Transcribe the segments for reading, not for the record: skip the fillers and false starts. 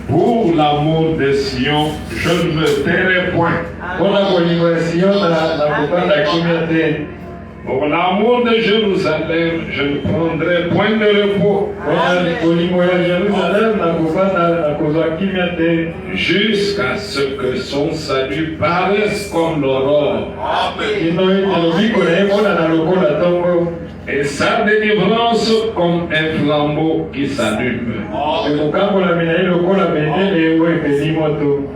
Pour l'amour de Sion, je ne me tairai point. Pour l'amour de Jérusalem, je ne prendrai point de repos. Jusqu'à ce que son salut paraisse comme l'aurore. Et sa délivrance comme un flambeau qui s'allume.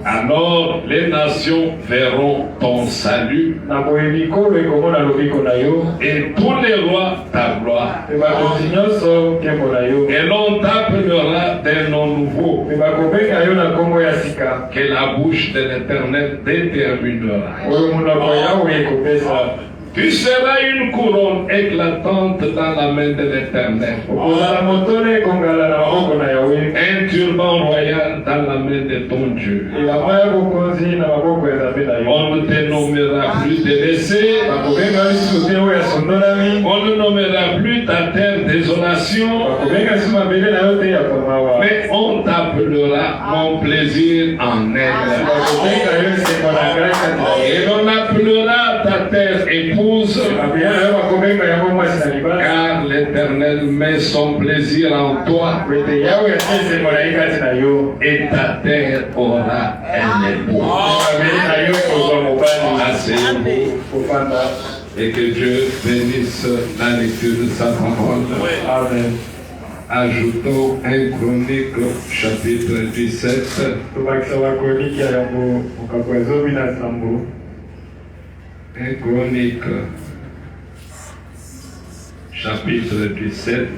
Alors les nations verront ton salut. Et tous les rois ta gloire. Et l'on t'appellera d'un nom nouveau que la bouche de l'Éternel déterminera. Tu seras une couronne éclatante dans la main de l'Éternel. Un turban royal dans la main de ton Dieu. On ne te nommera plus délaissé. On ne nommera plus ta terre désolation. Mais on t'appellera mon plaisir en elle. Et on appellera ta terre épouse. Car l'Éternel met son plaisir en toi. Et ta terre aura un époux. Et que Dieu bénisse la lecture de sa parole. Amen. Ajoutons 1 Chronique chapitre 17. 1 Chronique chapitre 17.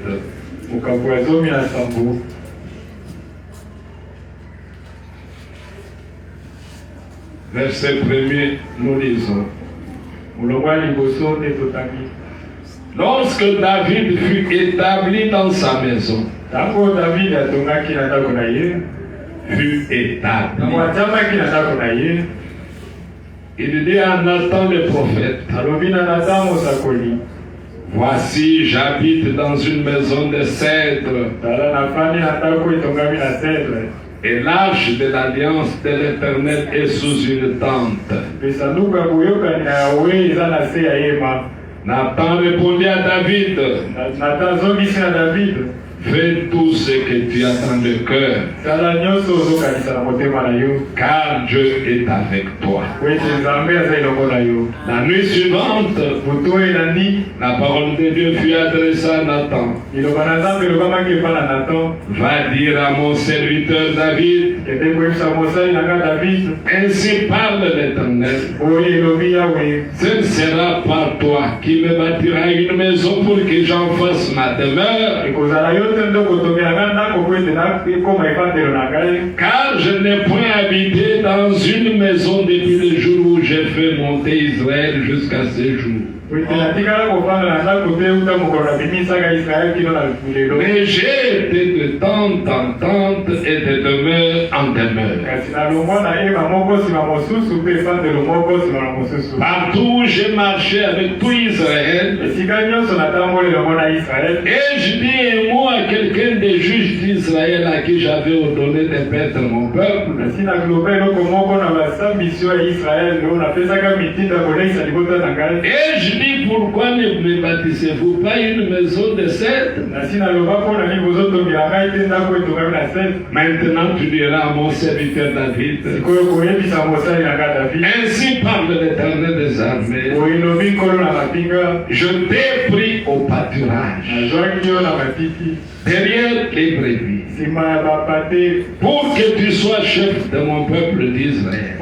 Verset 1er, nous lisons. Lorsque David fut établi dans sa maison, il dit à Nathan le prophète, voici, j'habite dans une maison de cèdre. Et l'arche de l'alliance de l'Éternel est sous une tente. Nathan répondit à David, fais tout ce que tu as dans le cœur, car Dieu est avec toi. La nuit suivante, la parole de Dieu fut adressée à Nathan. Va dire à mon serviteur David, ainsi parle l'Éternel, ce ne sera pas toi qui me bâtira une maison pour que j'en fasse ma demeure, car je n'ai point habité dans une maison depuis le jour où j'ai fait monter Israël jusqu'à ce jour. Mais j'ai été de tente en tente et de demeure en demeure. Partout où j'ai marché avec tout Israël, et je dis un mot à quelqu'un des juges d'Israël à qui j'avais ordonné de paître mon peuple. Et je dis, pourquoi ne me bâtissez-vous pas une maison de cèdre? Maintenant tu diras à mon serviteur David, ainsi parle l'Éternel des armées, je t'ai pris au pâturage derrière les brebis, pour que tu sois chef de mon peuple d'Israël.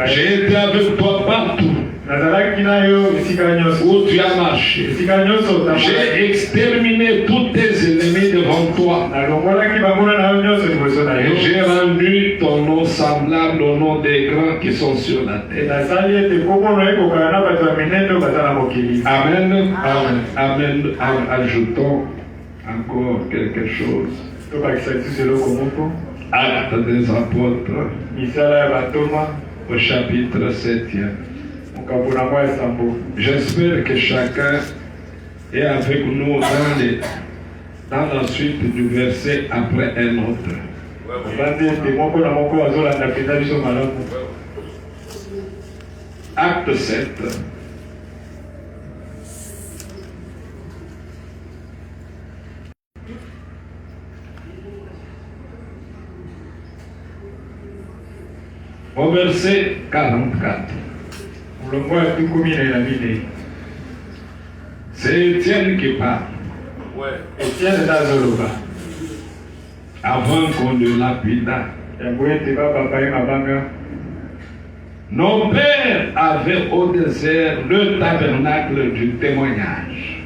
J'ai été avec toi partout où tu as marché. J'ai exterminé tous tes ennemis devant toi. Et j'ai rendu ton nom semblable au nom des grands qui sont sur la terre. Amen. Amen. Amen. Ajoutons encore quelque chose. Actes des apôtres au chapitre 7e. J'espère que chacun est avec nous dans la suite du verset après un autre. Acte 7. Au verset 44. C'est Étienne qui parle. Avant qu'on ne lapida. Nos pères avaient au désert le tabernacle du témoignage.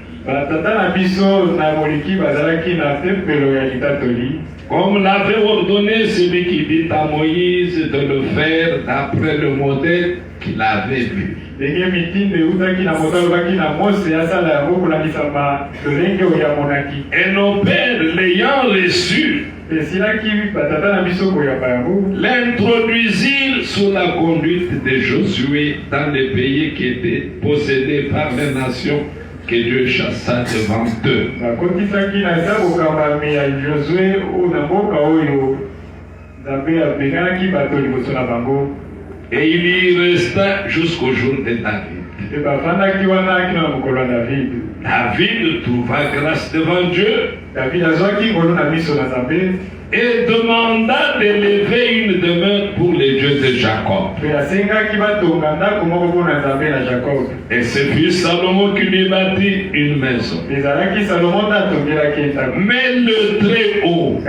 Comme l'avait ordonné celui qui dit à Moïse de le faire d'après le modèle qu'il avait vu. Et nos pères l'ayant reçu, l'introduisirent sous la conduite de Josué dans les pays qui étaient possédés par les nations que Dieu chassa devant eux. Et il y resta jusqu'au jour de David. David trouva grâce devant Dieu et demanda d'élever une demeure pour les dieux de Jacob. Et ce fut Salomon qui lui bâtit une maison. Mais le Très-Haut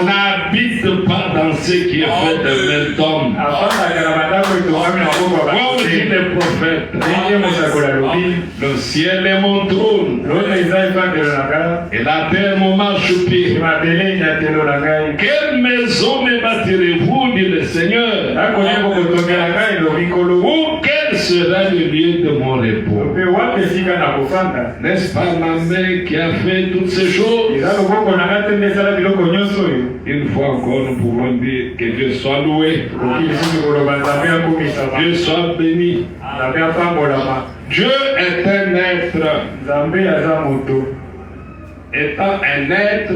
n'habite pas dans ce qui est fait de main d'homme. Comme dit le prophète, le ciel est mon trône et la terre mon marchepied. Quelle maison me bâtirez-vous, dit le Seigneur? Ou quel sera le lieu de mon repos? N'est-ce pas ma main qui a fait toutes ces choses? Une fois encore, nous pouvons dire que Dieu soit loué. Dieu soit béni. Dieu est un être. Étant un être,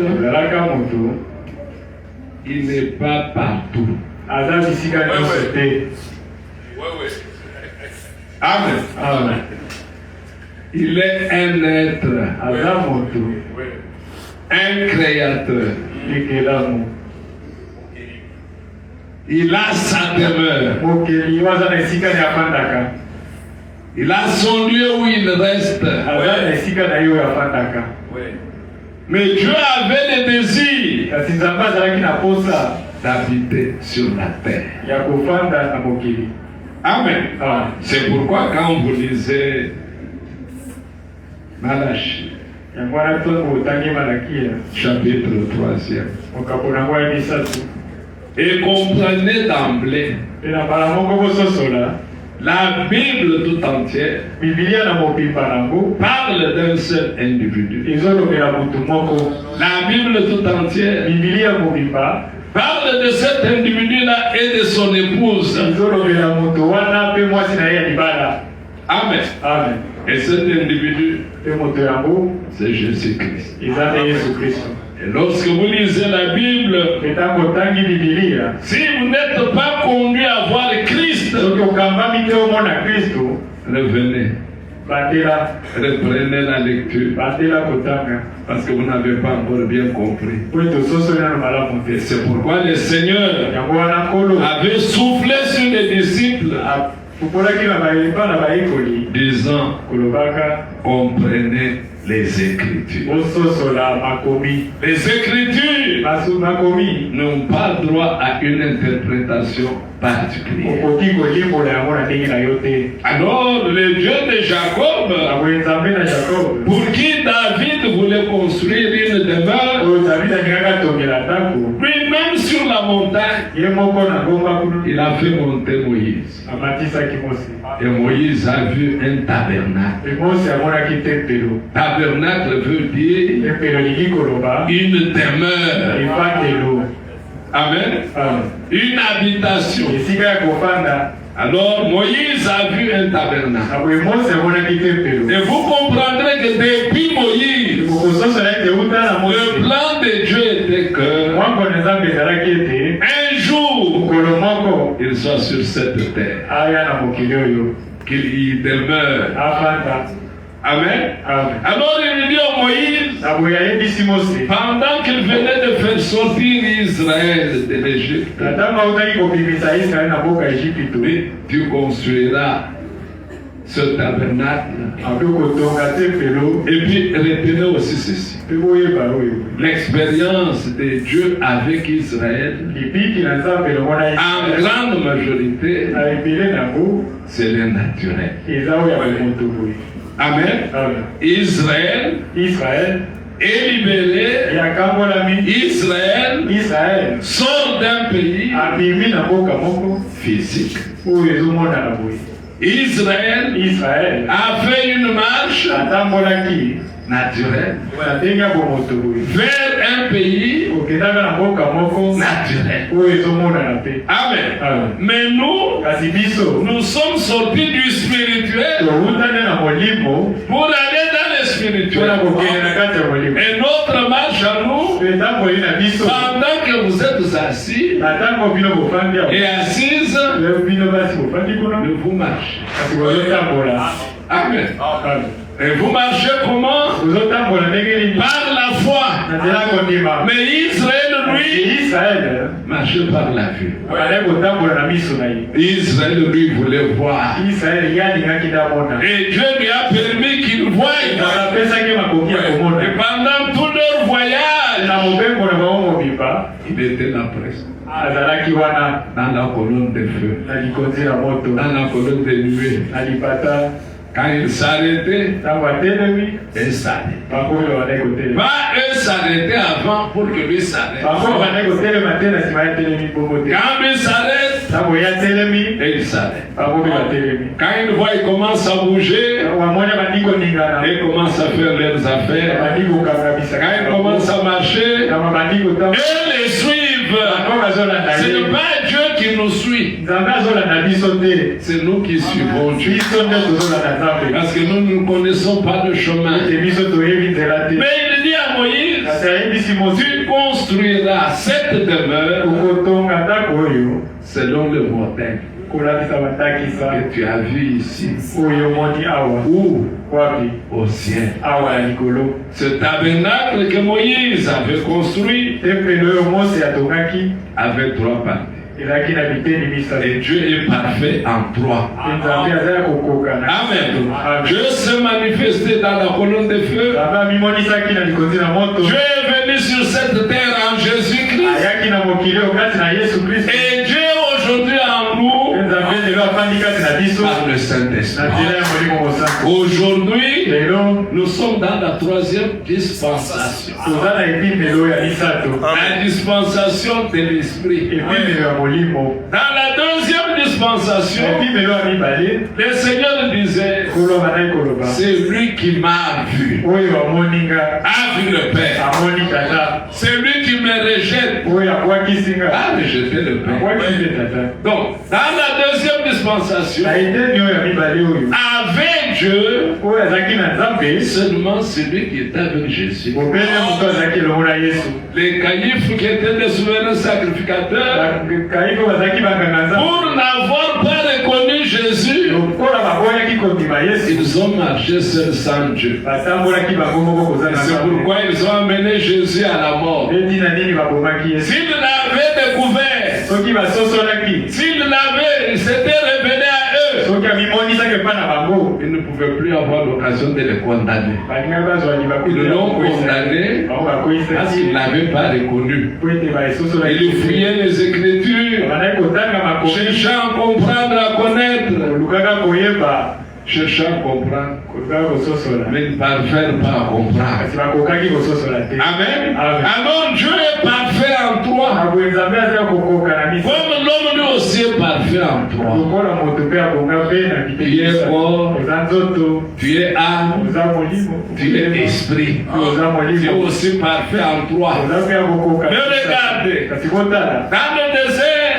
il n'est pas partout. Amen. Amen. Il est un être, un créateur. Il a sa demeure. Il a son lieu où il reste. Mais Dieu avait le désir d'habiter sur la terre. Amen. C'est pourquoi quand vous lisez Malachie, chapitre 3e, et comprenez d'emblée la Bible tout entière parle d'un seul individu. La Bible tout entière parle de cet individu-là et de son épouse. Amen. Et cet individu, c'est Jésus-Christ. Et lorsque vous lisez la Bible, si vous n'êtes pas conduit à voir Christ, revenez. Reprenez la lecture. Parce que vous n'avez pas encore bien compris. Et c'est pourquoi le Seigneur avait soufflé sur les disciples, disant, comprenez les Écritures. Les Écritures n'ont pas droit à une interprétation particulière. Alors le Dieu de Jacob, pour qui David voulait construire une demeure, lui-même sur la montagne, il a fait monter Moïse. Et Moïse a vu un tabernacle. Tabernacle veut dire une demeure. Amen. Une habitation. Alors Moïse a vu un tabernacle. Et vous comprendrez que depuis Moïse, Le plan de Dieu était que un jour, il soit sur cette terre, qu'il y demeure. Amen. Alors il lui dit à Moïse, pendant qu'il venait de faire sortir Israël de l'Égypte, tu construiras ce tabernacle. Et puis retenez aussi ceci. L'expérience de Dieu avec Israël, en grande majorité, c'est le naturel. Amen. Israël est libéré. Israël sort d'un pays physique. Israël a fait une marche naturelle vers un pays naturel. Amen. Mais nous sommes sortis du spirituel pour aller dans le spirituel. Et notre marche à nous, pendant que vous êtes assis et assises, vous marchez. Amen. Et vous marchez comment? Par la foi. Mais Israël, lui, marchait par la vue. Israël, lui, voulait voir. Et Dieu lui a permis qu'il voie. Et pendant tout leur voyage, il était là presque. Dans la colonne de feu, dans la colonne de nuée. Quand il s'arrêtait, il s'arrêtait. Va eux s'arrêter avant pour que lui s'arrête. Quand lui s'arrête, et il s'arrête. Quand il voit, il commence à bouger, il commence à faire leurs affaires. Quand il commence à marcher, et les suivent. Ce n'est pas Dieu qui nous suit, c'est nous qui suivons Dieu. Parce que nous ne connaissons pas le chemin. Mais il dit à Moïse, tu construiras cette demeure selon le modèle que tu as vu ici ou au ciel. Ce tabernacle que Moïse avait construit avait 3 parties. Et Dieu est parfait en 3. Amen. Dieu s'est manifesté dans la colonne de feu. Dieu est venu sur cette terre en Jésus-Christ. Et Dieu aujourd'hui en nous par le Saint-Esprit. Aujourd'hui, nous sommes dans la 3e dispensation. La dispensation de l'Esprit. Dans la 2e dispensation, le Seigneur disait, c'est lui qui m'a vu, a vu le Père. C'est lui qui me rejette, a rejeté le Père. Donc, dans la 2e dispensation, avec Dieu, seulement celui qui est avec Jésus. Les caïphes qui étaient des souverains sacrificateurs, pour n'avoir pas reconnu Jésus, ils ont marché seuls sans Dieu. C'est pourquoi ils ont amené Jésus à la mort. S'ils l'avaient découvert, s'ils l'avaient, il s'était révélé à eux, ils ne pouvaient plus avoir l'occasion de les condamner. Ils l'ont condamné parce qu'ils ne l'avaient pas reconnu. Ils fouillaient les Écritures, cherchant à comprendre, à connaître. Cherchant à comprendre, mais ne parviennent pas à comprendre. Amen. Alors Dieu est parfait en toi. Comme l'homme lui aussi est parfait en toi. Tu es corps, tu es âme, tu es esprit. Tu es aussi parfait en toi. Mais regardez, dans le désert,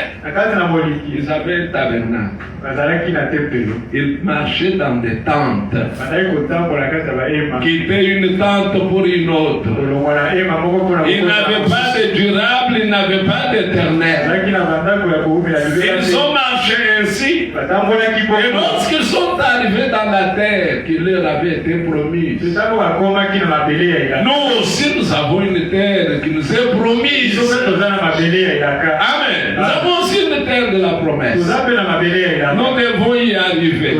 Ils avaient un tabernacle. Ils marchaient dans des tentes. Qui étaient une tente pour une autre. Ils n'avaient pas de durable, ils n'avaient pas d'éternel. Ils ont marché ainsi. Et lorsqu'ils sont arrivés dans la terre qui leur avait été promise, nous aussi nous avons une terre qui nous est promise. Amen. Nous avons aussi une terre de la promesse. Nous devons y arriver.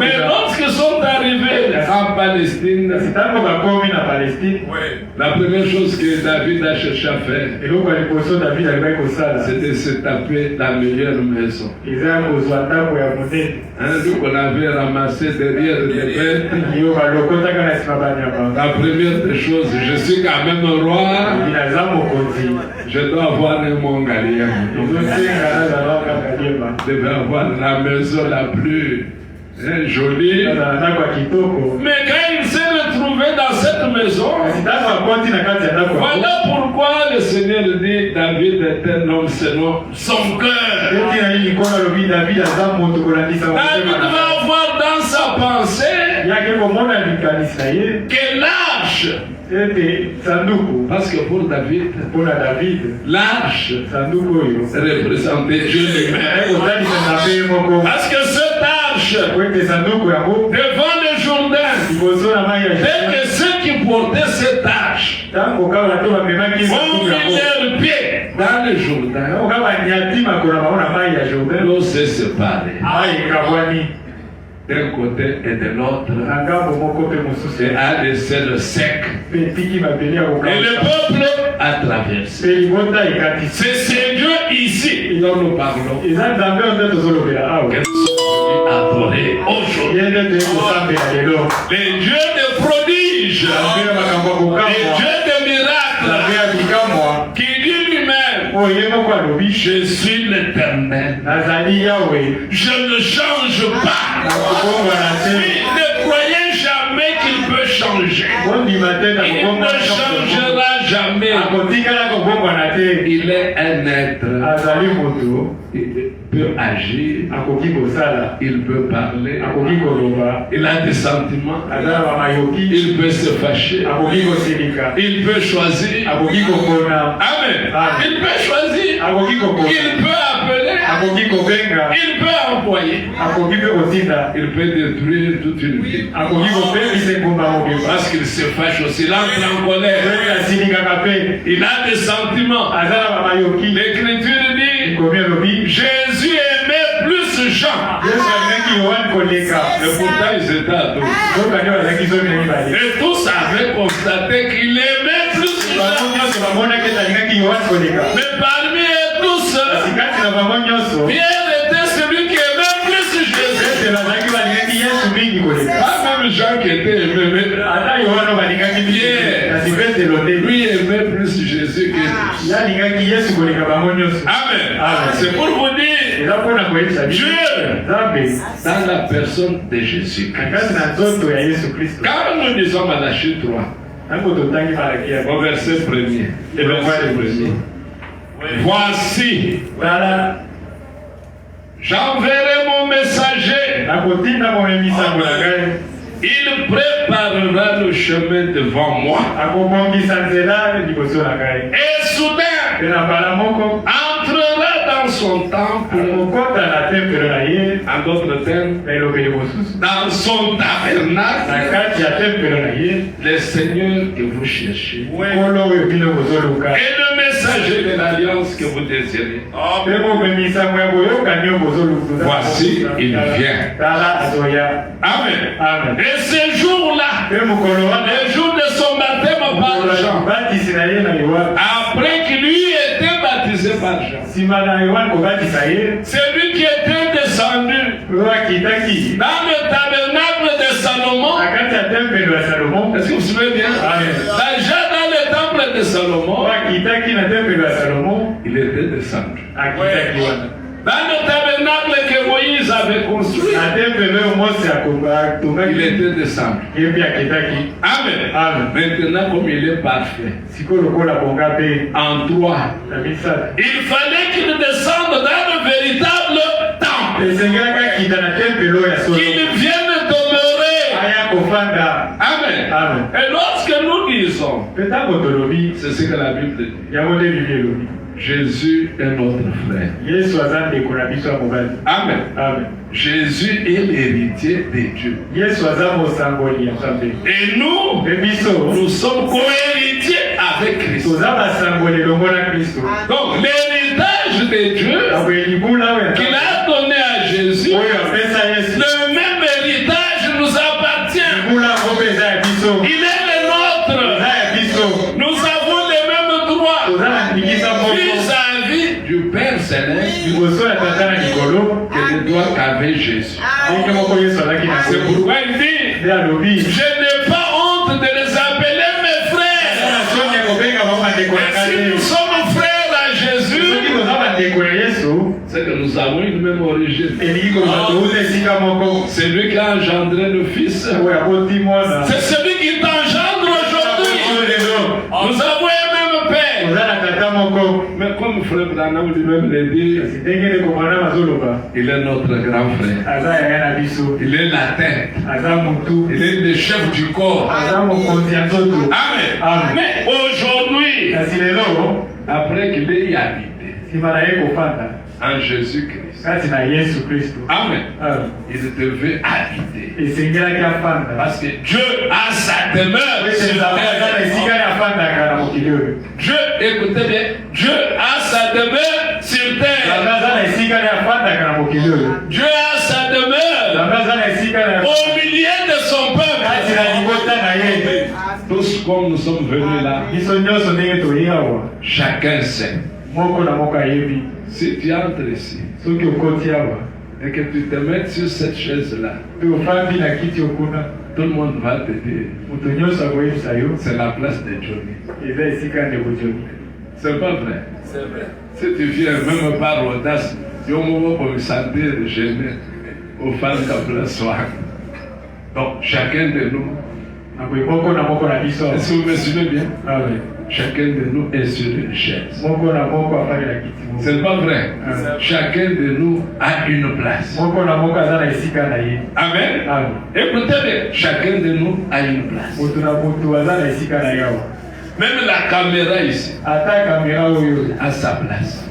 Mais lorsqu'ils sont arrivés en Palestine, la première chose que David a cherché à faire, c'était de se taper la meilleure maison. Un jour qu'on avait ramassé derrière les bêtes. La première des choses, je suis quand même un roi. Je dois avoir un mongalien. Je devais avoir la maison la plus jolie. Mais quand il s'est retrouvé dans cette maison, voilà pourquoi le Seigneur dit David est un homme selon son cœur. David va avoir dans sa pensée que l'arche, parce que pour David, l'arche représentait Dieu lui-même. Parce que cette arche, devant le Jourdain, dès que ceux qui portaient cette arche ont mis leurs pieds dans le Jourdain, l'eau s'est séparée d'un côté et de l'autre, et a laissé le sec. Et le peuple a traversé. C'est ce Dieu ici dont nous parlons. Que nous sommes venus adorer aujourd'hui. Les dieux de prodiges, les dieux de miracles, qui dit lui-même, je suis l'Éternel. Je ne change pas. Il ne croyait jamais qu'il peut changer. Il ne changera jamais. Il est un être. Il peut agir. Il peut parler. Il a des sentiments. Il peut se fâcher. Il peut choisir. Amen. Il peut choisir. Il peut appeler. Il peut envoyer. Il peut détruire toute une vie. Parce qu'il se fâche aussi. Il entre en colère. Il a des sentiments. L'Écriture dit Jésus aimait plus Jean. Mais pourtant ils étaient à dos. Et tous avaient constaté qu'il aimait plus Jean. Mais parmi eux tous, Pierre était celui qui aimait plus Jésus. Pas même Jean qui était aimé, mais Pierre, lui aimait plus Jésus que tous. Amen. C'est pour vous dire, Dieu, dans la personne de Jésus, quand nous disons Malachie 3, au verset 1er, voici, j'enverrai mon messager. Il préparera le chemin devant moi. Et soudain, entrera dans son temple. En d'autres termes, dans son tabernacle, le Seigneur que vous cherchez. Et le messager de l'alliance que vous désirez. Voici, il vient. Amen. Et ce jour-là, le jour de son baptême par Jean, après qu'il lui était baptisé par Jean, c'est lui qui était descendu dans le tabernacle de Salomon. Est-ce que vous vous souvenez bien? Déjà dans le temple de Salomon, il était descendu. Dans le tabernacle que Moïse avait construit, il était descendu. Amen. Maintenant, comme il est parfait, en 3, il fallait qu'il descende dans le véritable temple. Qu'il vienne demeurer. Amen. Et lorsque nous disons, c'est ce que la Bible dit. Jésus est notre frère. Amen. Jésus est l'héritier de Dieu. Et nous sommes co-héritiers avec Christ. Donc l'héritage de Dieu qu'il a donné à Jésus, le même héritage nous appartient. Il est le nôtre. Nous avons les mêmes droits. Vis-à-vis du Père Céleste que les droits qu'avait Jésus. C'est pourquoi il dit, je n'ai pas honte de les appeler mes frères. Et si nous sommes frères à Jésus, c'est que nous avons une même origine. C'est lui qui a engendré le Fils. C'est celui qui t'engendre aujourd'hui. Nous avons un même Père. Mais comme frère Branham lui-même l'a dit, il est notre grand frère. Il est la tête. Il est le chef du corps. Amen. Mais aujourd'hui, après qu'il ait habité en Jésus-Christ, amen, il devait habiter. Parce que Dieu a sa demeure sur terre. Dieu, écoutez bien, Dieu a sa demeure sur terre. Dieu a sa demeure au milieu de son peuple. Tous comme nous sommes venus là, chacun sait. Si tu entres ici et que tu te mets sur cette chaise-là, tout le monde va te dire, c'est la place de Johnny. C'est pas vrai. C'est vrai. Si tu viens même par l'audace, il y a un moment pour me sentir gêné au fan de la soirée. Donc, chacun de nous, est-ce que vous me suivez bien? Chacun de nous est sur une chaise. C'est pas vrai. Chacun de nous a une place. Amen. Écoutez bien, chacun de nous a une place. Même la caméra ici a sa place.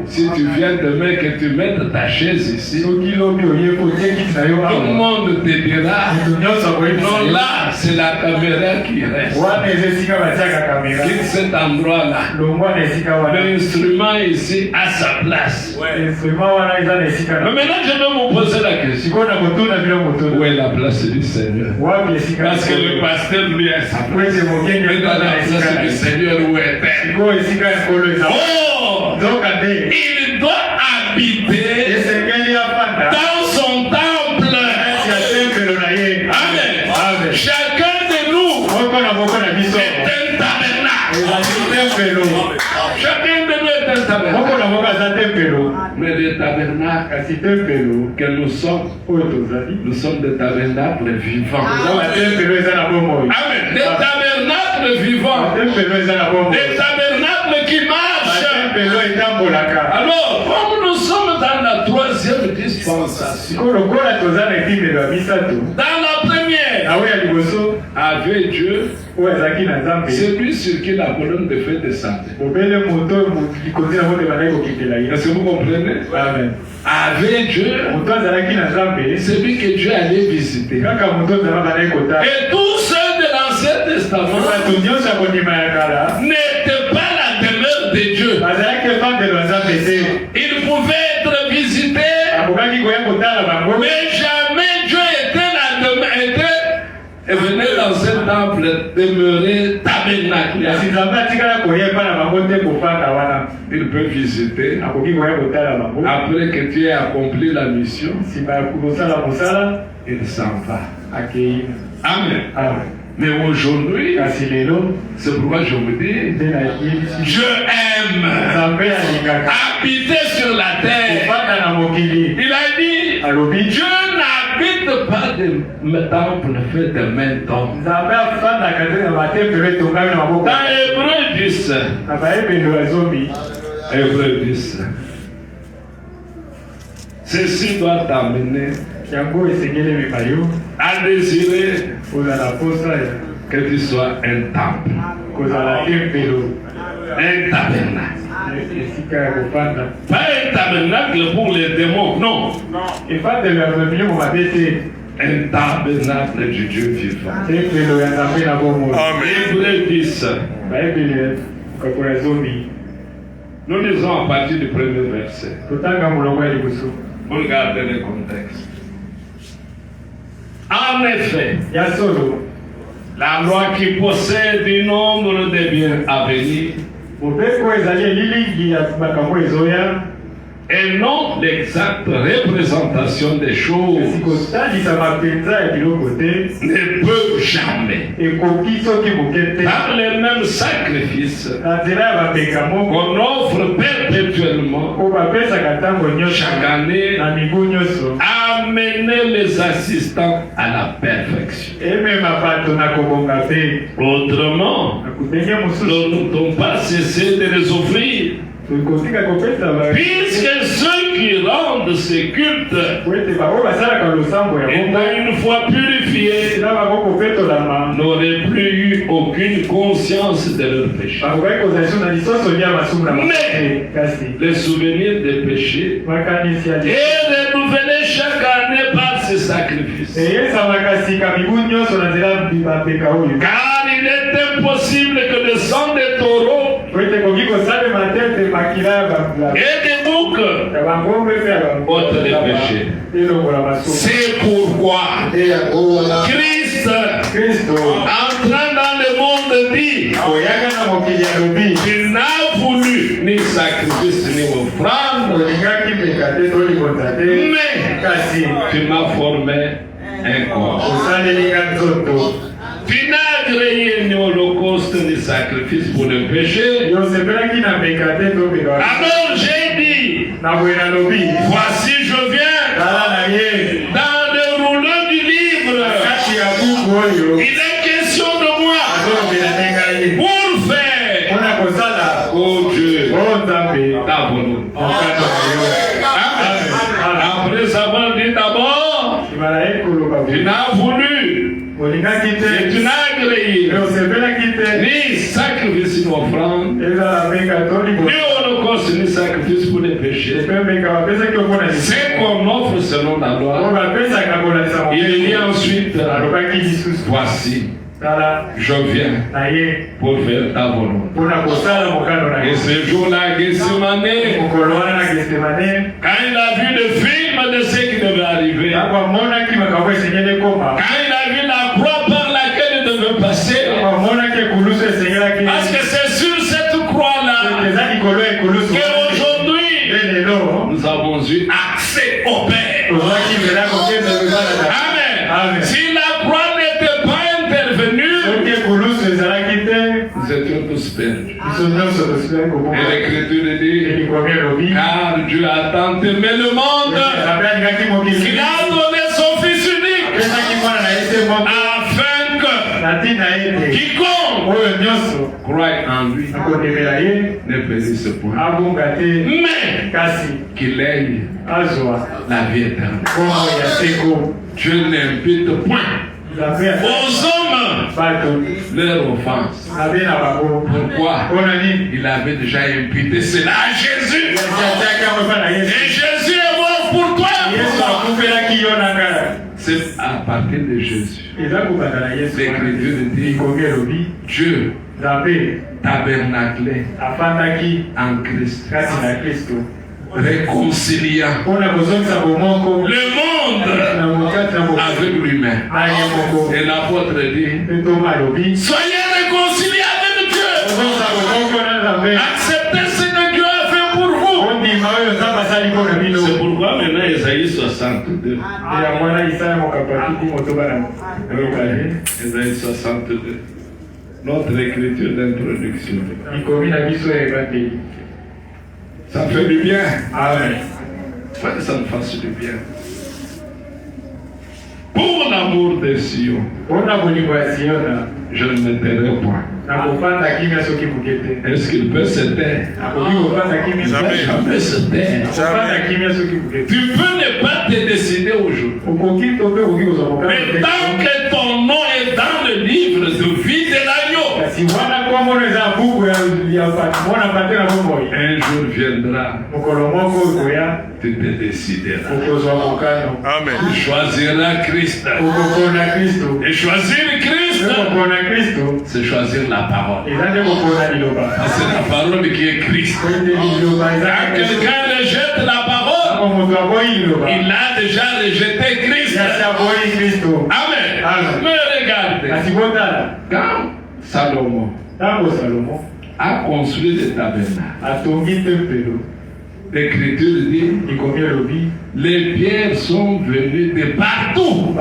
Si tu viens demain que tu mettes ta chaise ici, tout le monde te dira, non, là c'est la caméra qui reste. Quitte cet endroit-là. L'instrument ici a sa place. Mais maintenant je vais me poser la question. Où est la place du Seigneur? Parce que le pasteur lui a sa place. Dans la place du Seigneur où est-elle? Oh! Il doit habiter dans son temple. Amen. Chacun de nous est un tabernacle. Chacun de nous est un tabernacle. Mais les tabernacles que nous sommes des tabernacles vivants. Amen. Des tabernacles vivants. Des tabernacles qui marchent. Alors, comme nous sommes dans la troisième dispensation, dans la première, avec Dieu, c'est lui sur qui la colonne de feu descendait. Est-ce que vous comprenez? Amen. Avec Dieu, c'est lui que Dieu allait visiter. Et tous ceux de l'Ancien Testament n'étaient pas la demeure de Dieu. Ils pouvaient être visités, mais jamais Dieu était la demeure. Et venez dans un temple demeurer tabernaculaire. Il peut visiter après que tu aies accompli la mission. Il s'en va. Amen. Mais aujourd'hui, c'est pourquoi je vous dis, je aime habiter sur la terre. Il a dit, Dieu n'habite pas de temple fait de main d'homme. Dans Hébreu 10, Hébreu 10, ceci doit t'amener à désirer que tu sois un temple, un tabernacle. Pas un tabernacle pour les démons, non. Un tabernacle du Dieu vivant. Hébreu 10. Nous lisons à partir du premier verset. Regardez le contexte. En effet, la loi qui possède du nombre de biens à venir et non l'exacte représentation des choses ne peut jamais, par les mêmes sacrifices qu'on offre perpétuellement chaque année, amener les assistants à la perfection. Autrement, nous n'ont pas cessé de les offrir. Puisque ceux qui rendent ces cultes étant une fois purifiés n'auraient plus eu aucune conscience de leur péché. Mais les souvenirs des péchés est renouvelé chaque année par ces sacrifices. Car il est impossible que de sang de taureaux et des boucs ôtent les péchés. C'est pourquoi Christ, entrant dans le monde, dit qu'il n'a voulu ni sacrifice ni offrande, mais qu'il m'a formé un corps. Tu n'as créé ni holocauste ni sacrifice pour le péché. Alors j'ai dit, voici je viens dans le rouleau du livre. Il est question de moi pour faire, oh Dieu, ta volonté. Après avoir dit d'abord, tu n'as voulu, et tu n'as créé ni sacrifice ni offrande, ni holocauste ni sacrifice pour les péchés. C'est qu'on offre selon la loi. Il dit ensuite, voici, je viens pour faire ta volonté. Et ce jour-là, Gethsemane, quand il a vu le film de ce qui devait arriver, quand il a vu la croix par laquelle il devait passer, parce que c'est sur cette croix-là qu'aujourd'hui nous avons eu accès au Père. Amen. Si la croix n'était pas intervenue, nous étions tous perdus. Et l'Écriture dit, car Dieu a tant aimé le monde qu'il a donné son Fils unique, afin que quiconque croit en lui ne périsse point, mais qu'il ait la vie éternelle. Dieu n'impute point aux hommes leur offense. Pourquoi? Il avait déjà imputé cela à Jésus. Et Jésus est mort pour toi. C'est à partir de Jésus. L'Écriture dit, Dieu tabernaclé en Christ, réconciliant le monde avec lui-même. Et l'apôtre dit, soyez réconciliés avec Dieu. Acceptez ce que Dieu a fait pour vous. C'est pourquoi maintenant Isaïe 60 62. Ésaïe 62. Notre écriture d'introduction. Ça fait du bien. Amen. Faut que ça me fasse du bien. Pour l'amour de Sion, je ne me tairai point. Est-ce qu'il peut se taire? Jamais se taire. Tu peux ne pas te décider aujourd'hui. Mais tant que ton nom est dans le livre de vie de l'agneau, un jour viendra, tu te décideras. Amen. Tu choisiras Christ. Et choisir Christ, c'est choisir la parole. C'est la parole qui est Christ. Quand quelqu'un rejette la parole, il a déjà rejeté Christ. Amen. Mais regardez, quand Salomon a construit le tabernacle, l'Écriture dit, les pierres sont venues de partout.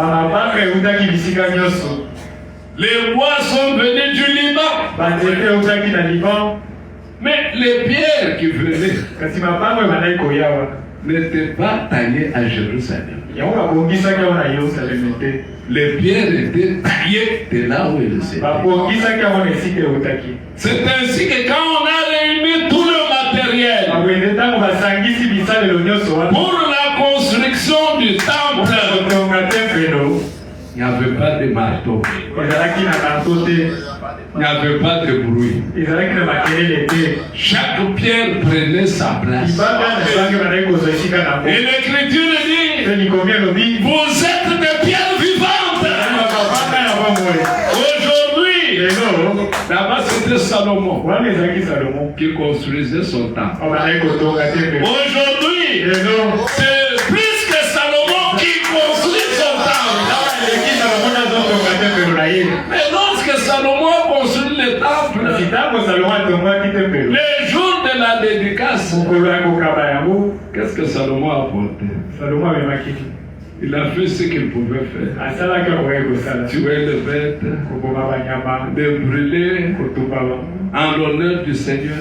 Les rois sont venus du Liban. Mais les pierres qui venaient n'étaient pas taillées à Jérusalem. Les pierres étaient taillées de là où elles étaient. C'est ainsi que quand on a réuni tout le matériel pour la construction du temple, il n'y avait pas de marteau. Il n'y avait pas de bruit. Chaque pierre prenait sa place. Et l'Écriture dit, vous êtes des pierres vivantes. Aujourd'hui, là-bas c'était Salomon qui construisait son temple. Aujourd'hui, c'est plus que Salomon qui construit son temple. Mais lorsque Salomon a construit le temple, le jour de la dédicace, qu'est-ce que Salomon a apporté? Il a fait ce qu'il pouvait faire. Tuer les bêtes, de brûler en l'honneur du Seigneur.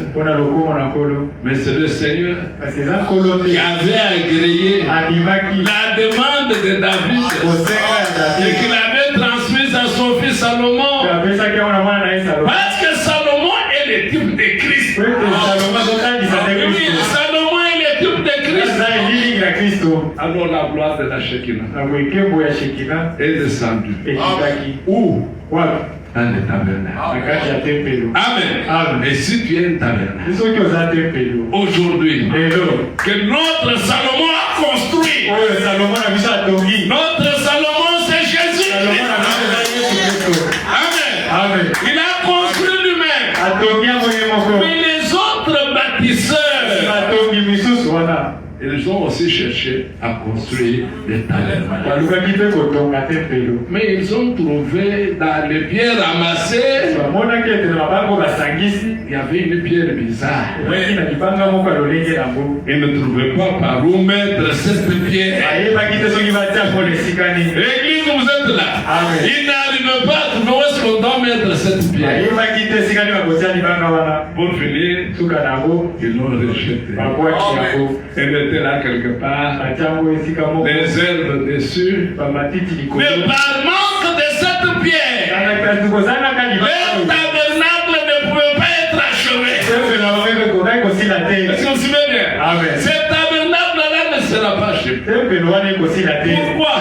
Mais c'est le Seigneur qui avait agréé la demande de David et qu'il avait transmise à son fils Salomon. Parce que Salomon est le type de Christ. Salomon est le type de Christ. Alors la gloire de la Shekinah est descendue. Où? Dans le tabernacle. Amen. Et si tu es un tabernacle, aujourd'hui, que notre Salomon a construit, notre Salomon c'est Jésus. Amen. Il a construit lui-même. Mais les autres bâtisseurs, ils ont aussi cherché à construire des tabernacles. Mais ils ont trouvé dans les pierres ramassées, il y avait une pierre bizarre. Ils ne trouvaient pas par où mettre cette pierre. L'église, vous êtes là. Ils n'arrivent pas à trouver où est-ce qu'on doit mettre cette pierre. Pour finir, ils l'ont rejetée. Elle était là quelque part, les herbes dessus. Mais par manque de cette pierre, le tabernacle ne pouvait pas être achevé. Est-ce qu'on s'y met bien? Ce tabernacle-là ne sera pas achevé. Pourquoi?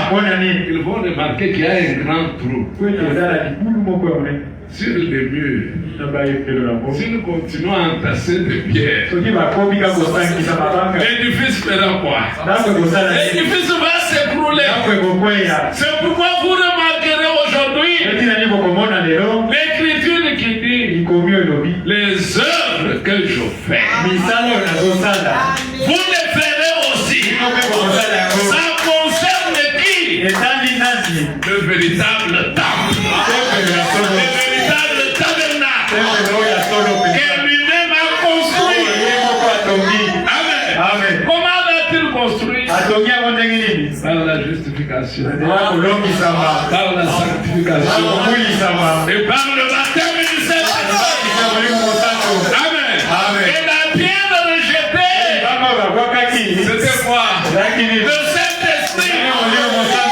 Ils vont remarquer qu'il y a un grand trou sur les murs. Si nous continuons à entasser des pierres, l'édifice fera quoi? L'édifice va s'écrouler. C'est pourquoi vous remarquerez aujourd'hui l'Écriture qui dit les œuvres que je fais, vous les ferez aussi. Ça concerne qui? Le véritable temple. Que lui-même a construit. Amen. Comment a-t-il construit? par la justification, par la sanctification et par le baptême du Saint-Esprit. Amen. Et la pierre rejetée, c'était quoi? Le Saint-Esprit.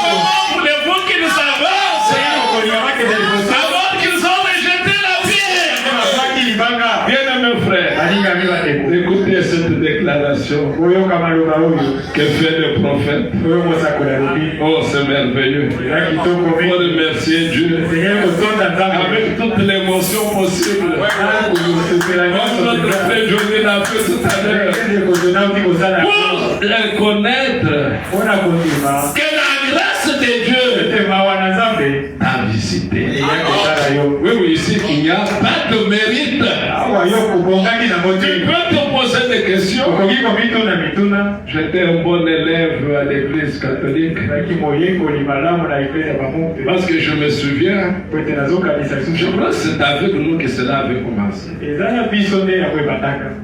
Comment voulez-vous qu'ils avancent avant qu'ils ont rejeté la pierre? Bien-aimés frères, écoutez cette déclaration que fait le prophète. Oh, c'est merveilleux. Il faut remercier Dieu avec toute l'émotion possible. Notre frère Johnny l'a fait tout à l'heure. Pour reconnaître que la grâce de Dieu t'a visité. Oui, ici, il n'y a pas de mérite. Tu peux te poser des questions. J'étais un bon élève à l'église catholique. Parce que je me souviens, je crois que c'est avec nous que cela avait commencé.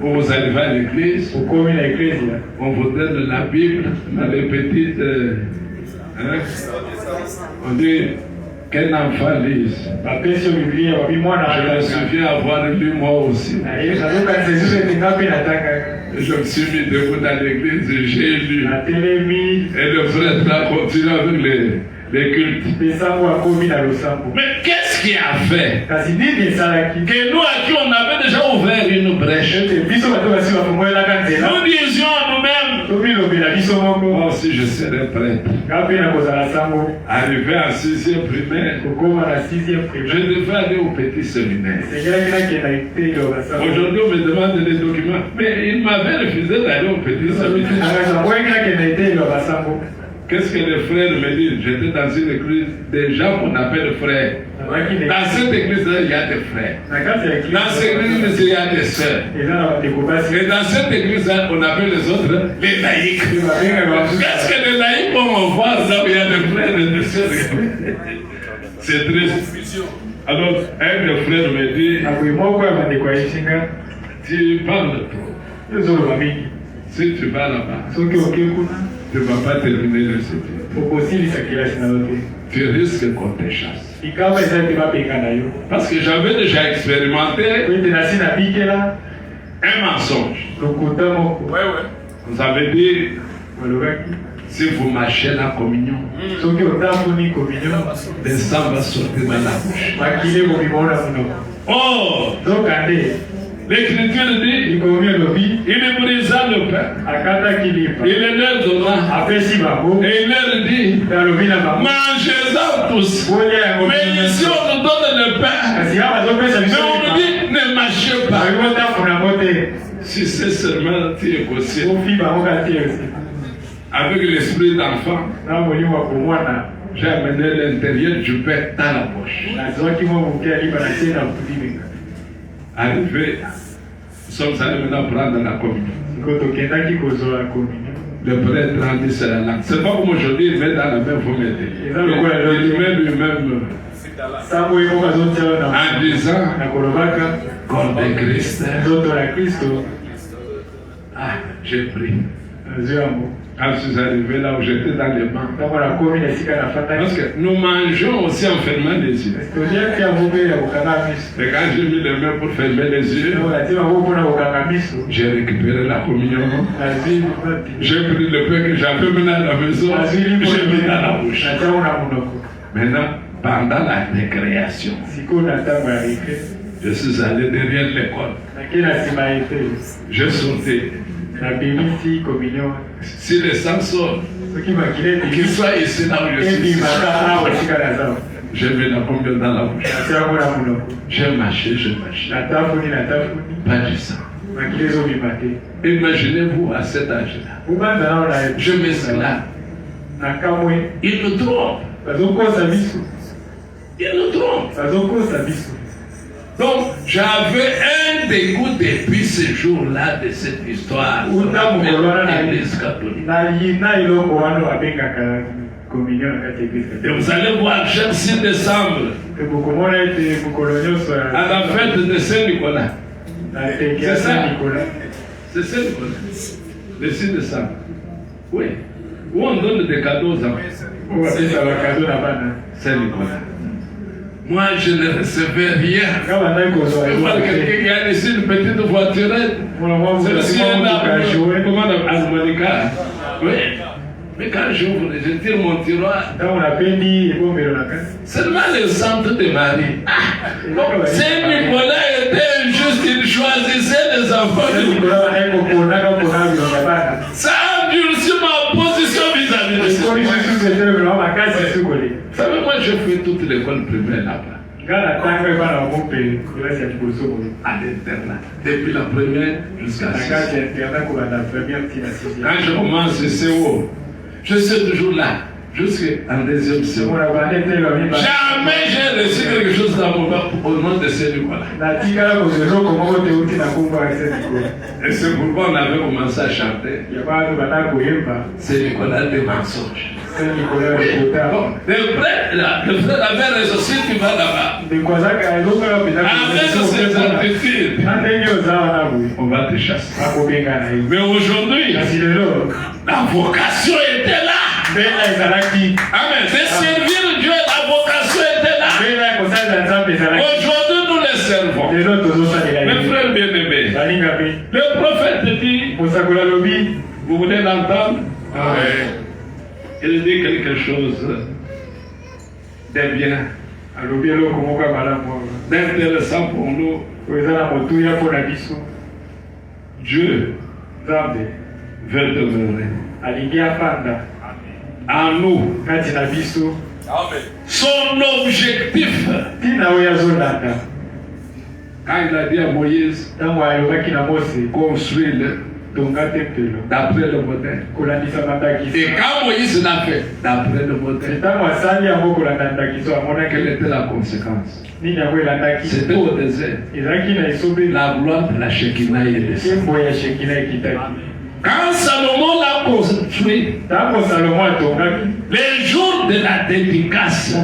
Vous arrivez à l'église, on vous donne la Bible dans les petites... on dit qu'un enfant lise. Je me souviens avoir lu moi aussi. Je me suis mis debout dans l'église et j'ai lu. Et le frère a continué avec les cultes. Mais qu'est-ce qui a fait que nous à qui on avait déjà ouvert une brèche, nous disions à nous-mêmes, moi aussi je serai prêtre. Arrivé en 6e primaire, je devais aller au petit séminaire. Aujourd'hui on me demande des documents, mais il m'avait refusé d'aller au petit séminaire. Qu'est-ce que les frères me disent? J'étais dans une église des gens qu'on appelle frères. Dans cette église-là, il y a des frères. Dans cette église, il y a des sœurs. Et dans cette église-là, on appelle les autres les laïcs. Qu'est-ce que les laïcs vont me voir là où il y a des frères et des sœurs? C'est triste. Alors, un des frères me dit, tu parles trop. Si tu vas là-bas, tu ne vas pas terminer le CP. Tu risques qu'on te chasse. Parce que j'avais déjà expérimenté un mensonge. Vous avez dit, si vous mâchez la communion, le sang va sortir dans la bouche. Oh! L'Écriture dit, il brisa le pain, il leur donna, et il leur dit, mangez-en tous. Mais ici on nous donne le pain, mais on nous dit, ne mâchez pas. Si c'est seulement tu es conscient, avec l'esprit d'enfant, j'ai amené l'intérieur du pain dans la poche. Arrivé, nous sommes allés maintenant prendre la communion. Le prêtre a dit c'est la langue. C'est pas comme aujourd'hui, il met dans la main, il faut mettre. Il met lui-même en disant corps de Christ. Ah, j'ai pris. Quand je suis arrivé là où j'étais dans les bancs. Parce que nous mangeons aussi en fermant les yeux. Et quand j'ai mis les mains pour fermer les yeux, j'ai récupéré la communion. J'ai pris le pain que j'avais mené à la maison, j'ai mis dans la bouche. Maintenant, pendant la récréation, je suis allé derrière l'école. Je sautais. Si le sang sort, qu'il soit ici là où je suis, j'ai mis la communion dans la bouche. J'ai mâché. Pas du sang. Imaginez-vous à cet âge-là. Je m'esclave. Il nous trompe. Donc, j'avais un dégoût depuis ce jour-là de cette histoire. L'Église catholique. Et vous allez voir, chaque 6 décembre, à la fête de Saint-Nicolas. C'est ça. C'est Saint-Nicolas. Le 6 décembre. Oui. Où on donne des cadeaux aux enfants. C'est Nicolas. Moi, je ne recevais rien. Je vois quelqu'un qui a ici une petite voiturette. C'est aussi un arbre. Comment on appelle harmonica? Oui. Mais quand j'ouvre, je tire mon tiroir. Seulement le centre de Marie. C'est Nicolas était juste, il choisissait les enfants. Ça a durci ma position vis-à-vis de ça. Vous savez, moi je fais toute l'école primaire là-bas. À l'internat. Depuis la première jusqu'à la sixième. Quand je commence le CO, je suis toujours là. Jusqu'en deuxième seconde. Jamais j'ai reçu quelque chose dans mon corps au nom de ce Nicolas. Et c'est pourquoi on avait commencé à chanter. C'est Nicolas des mensonges. Bon, le frère avait raison, si tu vas là-bas, avec ses attitudes, on va te chasser. Mais aujourd'hui, la vocation était là. Amen. De servir Dieu, la vocation était là. Aujourd'hui, nous les servons. Mes frères bien-aimés, le prophète dit, vous voulez l'entendre? Il dit quelque chose de bien, d'intéressant pour nous. Dieu veut demeurer en nous. Son objectif, quand il a dit à Moïse, construire d'après le modèle. Et quand Moïse l'a fait d'après le modèle, quelle était la conséquence? C'était au désert. La gloire de la Shekinah est descendue. Quand Salomon l'a construit, les jours de la dédicace,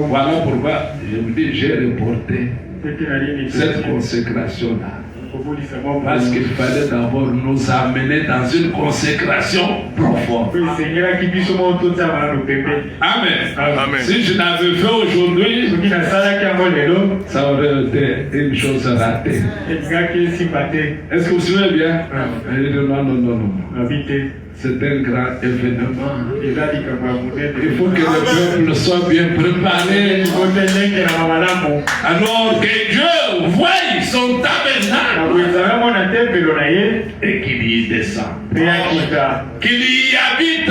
voilà pourquoi je vous dis, j'ai reporté cette consécration-là. Parce qu'il fallait d'abord nous amener dans une consécration profonde. Amen. Amen. Si je l'avais fait aujourd'hui, ça aurait été une chose ratée. Est-ce que vous vous souvenez bien? Non. C'est un grand événement. Il faut que le peuple soit bien préparé. Alors que Dieu voie son tabernacle et qu'il y descende. Qu'il y habite.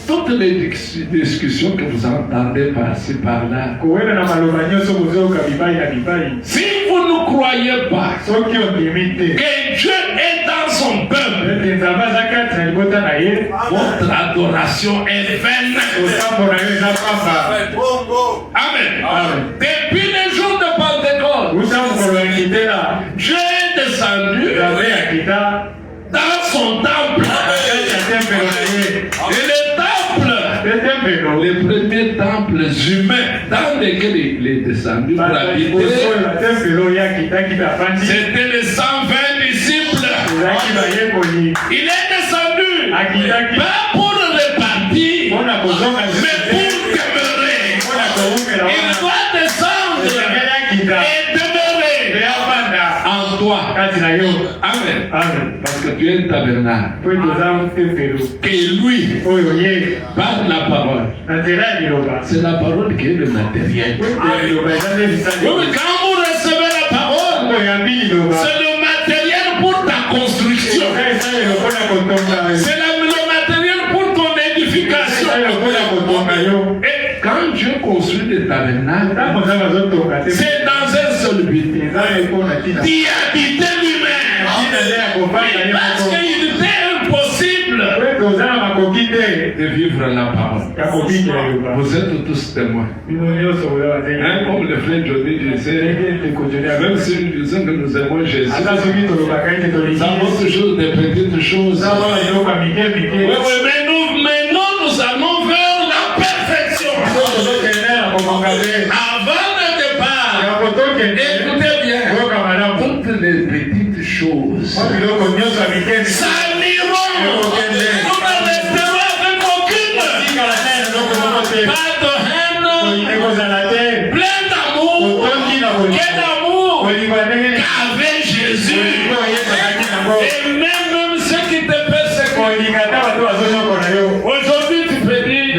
Toutes les discussions que vous entendez par-ci, par-là, si vous ne croyez pas que Dieu est dans son peuple, votre adoration est vaine. Amen. Depuis les jours de Pentecôte, Dieu est descendu dans son temple. Et les premiers temples humains dans lesquels il est descendu pour habiter, c'était les 120 disciples. Il est descendu, pas pour répartir, mais pour demeurer. Il doit descendre et demeurer en toi. Amen. Parce que tu es un tabernacle. Que lui, par la parole, c'est la parole qui est le matériel. Oui, quand vous recevez la parole, c'est le matériel pour ta construction. C'est le matériel pour ton édification. Et quand Dieu construit des tabernacles, c'est dans un seul but, d'y habiter lui-même. Parce qu'il était impossible de vivre la parole. Vous êtes tous témoins. Comme le frère Johnny disait, même si nous disons que nous aimons Jésus, nous avons toujours des petites choses. Mais nous allons vers la perfection. Avant le départ, écoutez bien, toutes les petites choses s'allieront. Nous ne resterons avec aucune. Pas de haine, plein d'amour. Quel amour qu'avait Jésus. Et même ceux qui te persécutent. Aujourd'hui tu peux dire,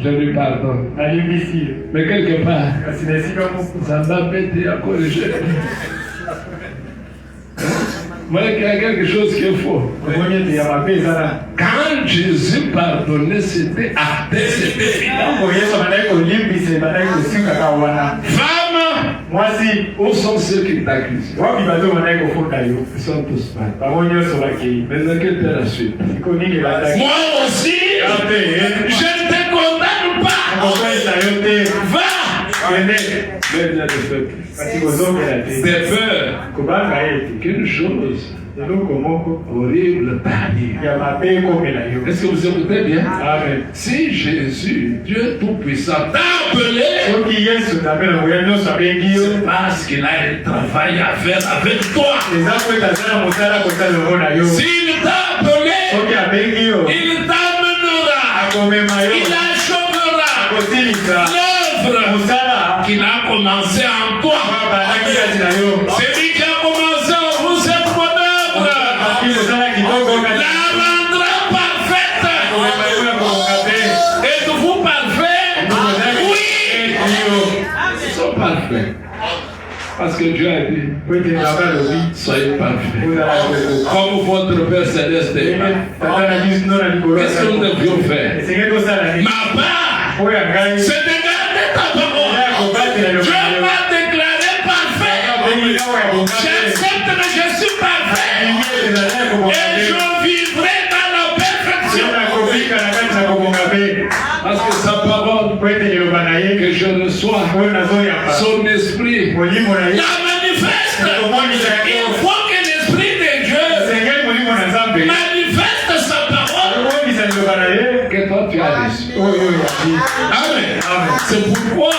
je lui pardonne. Mais quelque part, ça m'a pété à corriger. Moi, il y a quelque chose qu'il faut. Quand Jésus pardonnait, c'était acté, c'était final. Femme, où sont ceux qui t'accusent? Ils sont tous mal. Maintenant, quelle est la suite? Moi aussi, je ne te condamne pas. Va! C'est peur qu'une chose horrible t'arrive. Est-ce que vous écoutez bien? Amen. Si Jésus, Dieu Tout-Puissant, t'a appelé, c'est parce qu'il a un travail à faire avec toi. S'il t'a appelé, il t'amènera, il achèvera l'œuvre qu'il a commencé en toi. C'est lui qui a commencé en vous cette bonne œuvre. La rendra parfaite. Êtes-vous parfait? Oui. Ils sont parfaits. Parce que Dieu a dit, soyez parfaits. Comme votre Père Céleste est parfait. Qu'est-ce que nous devions faire? Ma part, c'est de garder ta parole. Dieu m'a déclaré parfait. J'accepte que je suis parfait. Et je vivrai dans la perfection. Parce que sa parole, que je reçois, son esprit, la manifeste. Il faut que l'esprit de Dieu manifeste sa parole. Que toi tu as reçu. Amen. C'est pourquoi,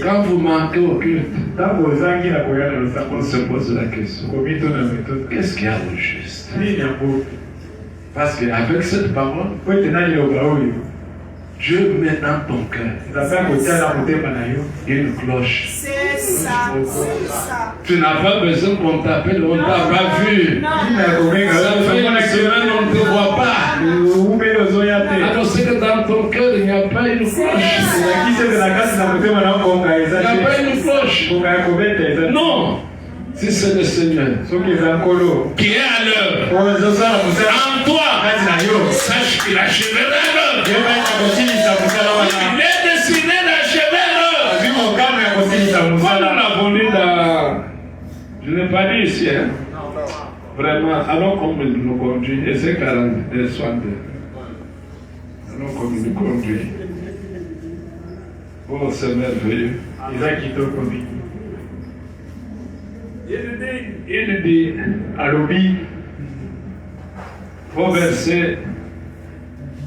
quand vous manquez au culte, on se pose la question, qu'est-ce qu'il y a au juste? Parce qu'avec cette parole, Dieu met dans ton cœur une cloche. Tu n'as pas besoin qu'on t'appelle, on ne t'a pas vu. Ça fait une semaine, on ne te voit pas. Alors c'est que dans ton cœur, il n'y a pas une cloche. Il n'y a pas une cloche. Non. Si c'est le Seigneur qui est à l'œuvre en toi, sache qu'il achèvera l'œuvre. Il est décidé d'achever l'œuvre. Comme nous l'avons dit dans... Je n'ai pas dit ici, hein? Vraiment, allons comme il nous conduit. Et c'est 40 et 62. Allons comme il nous conduit. Oh, c'est merveilleux. Il dit à l'obi, au verset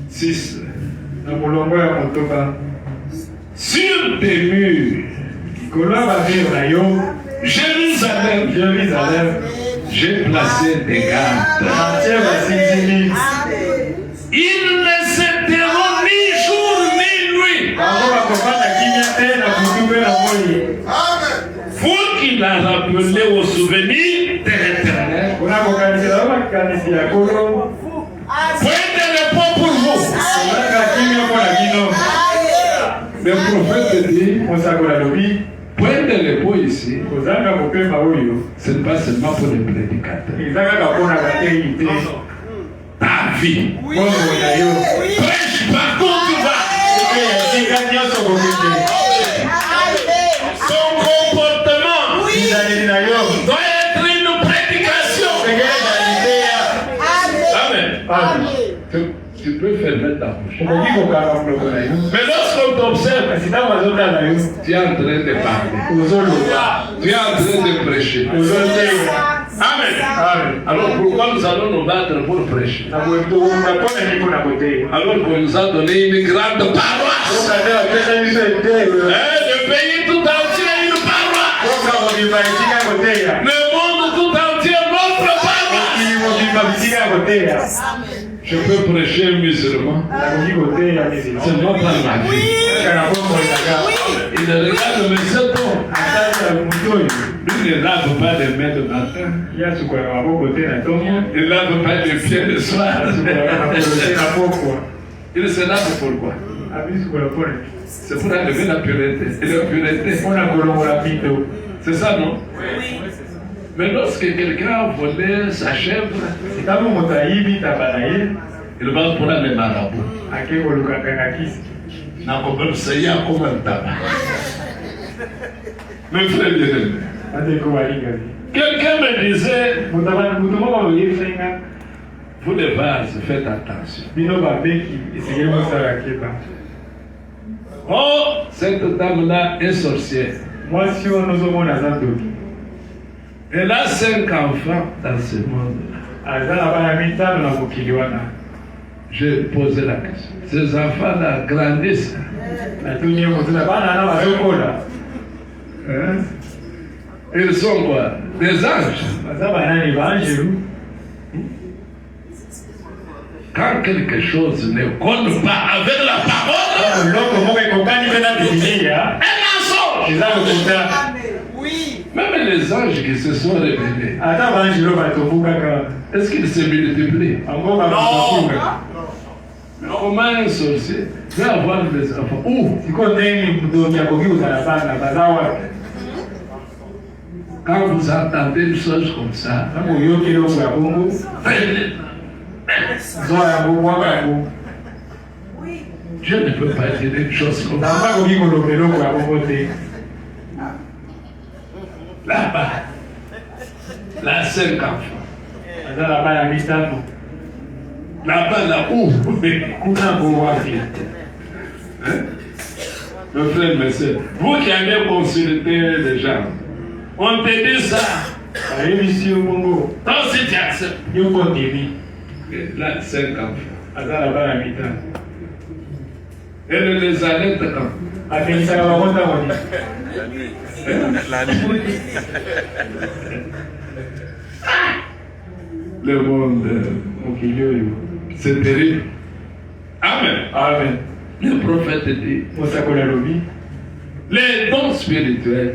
6, sur des murs, Jérusalem, j'ai placé des gardes. Ils ne se tairont ni jour ni nuit. Vous qui l'a rappelé au souvenir de l'Éternel. Point de repos pour vous. Le prophète dit, point de repos ici, ce n'est pas seulement pour les prédicateurs. Ta vie. Prêche partout où tu vas. Son comportement doit être une prédication. Amen. Tu peux fermer ta bouche. Mais lorsqu'on t'observe, tu es en train de parler. Tu es en train de prêcher. Amen. Alors pourquoi nous allons nous battre pour prêcher? Alors qu'on nous a donné une grande paroisse. Le pays tout entier a une paroisse. Le monde tout entier Je peux prêcher un musulman. Seulement par ma vie. Il regarde mais c'est bon. Lui ne lave pas les mains le matin. Il ne lave pas les pieds le soir. Il se lave pourquoi? C'est pour enlever la pureté. Et la pureté. C'est ça, non? Oui. Mais lorsque quelqu'un a volé sa chèvre, il va prendre les marabouts. C'est comme un tabac. Mes frères bien-aimés. Quelqu'un me disait, vous les vases, faites attention. Oh, cette dame-là est sorcière. Elle a 5 enfants dans ce monde-là. J'ai posé la question. Ces enfants-là grandissent. Ils sont quoi? Des anges. Quand quelque chose ne colle pas avec la parole, un mensonge. Même les anges qui se sont révélés, est-ce qu'ils se multiplient? Non. Comment un sorcier peut avoir des enfants? Quand vous entendez une chose comme ça, je ne peux pas dire une chose comme ça. Là-bas, la 5 enfants. Là-bas, là-haut. Mes frères, mes soeurs, vous qui avez consulté les gens, on te dit ça. Toi aussi tu acceptes. Là, 5 enfants. Elle les arrête quand? Le monde, c'est terrible. Amen. Amen. Le prophète dit, les dons spirituels,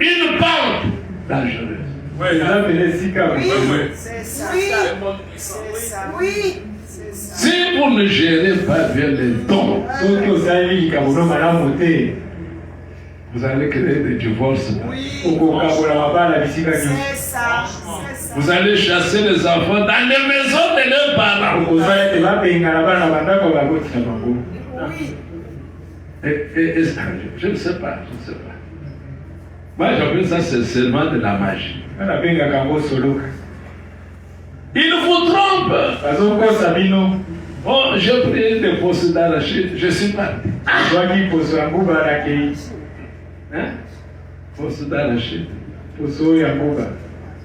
une pente dangereuse. Oui. Si vous ne gérez pas bien les dons, vous allez créer des divorces. Vous allez chasser les enfants dans les maisons de leurs parents. Je ne sais pas. Moi, j'appelle ça seulement de la magie. Il vous trompe. Oh, j'ai pris des postes d'arachide, je suis parti. Poste d'arachide.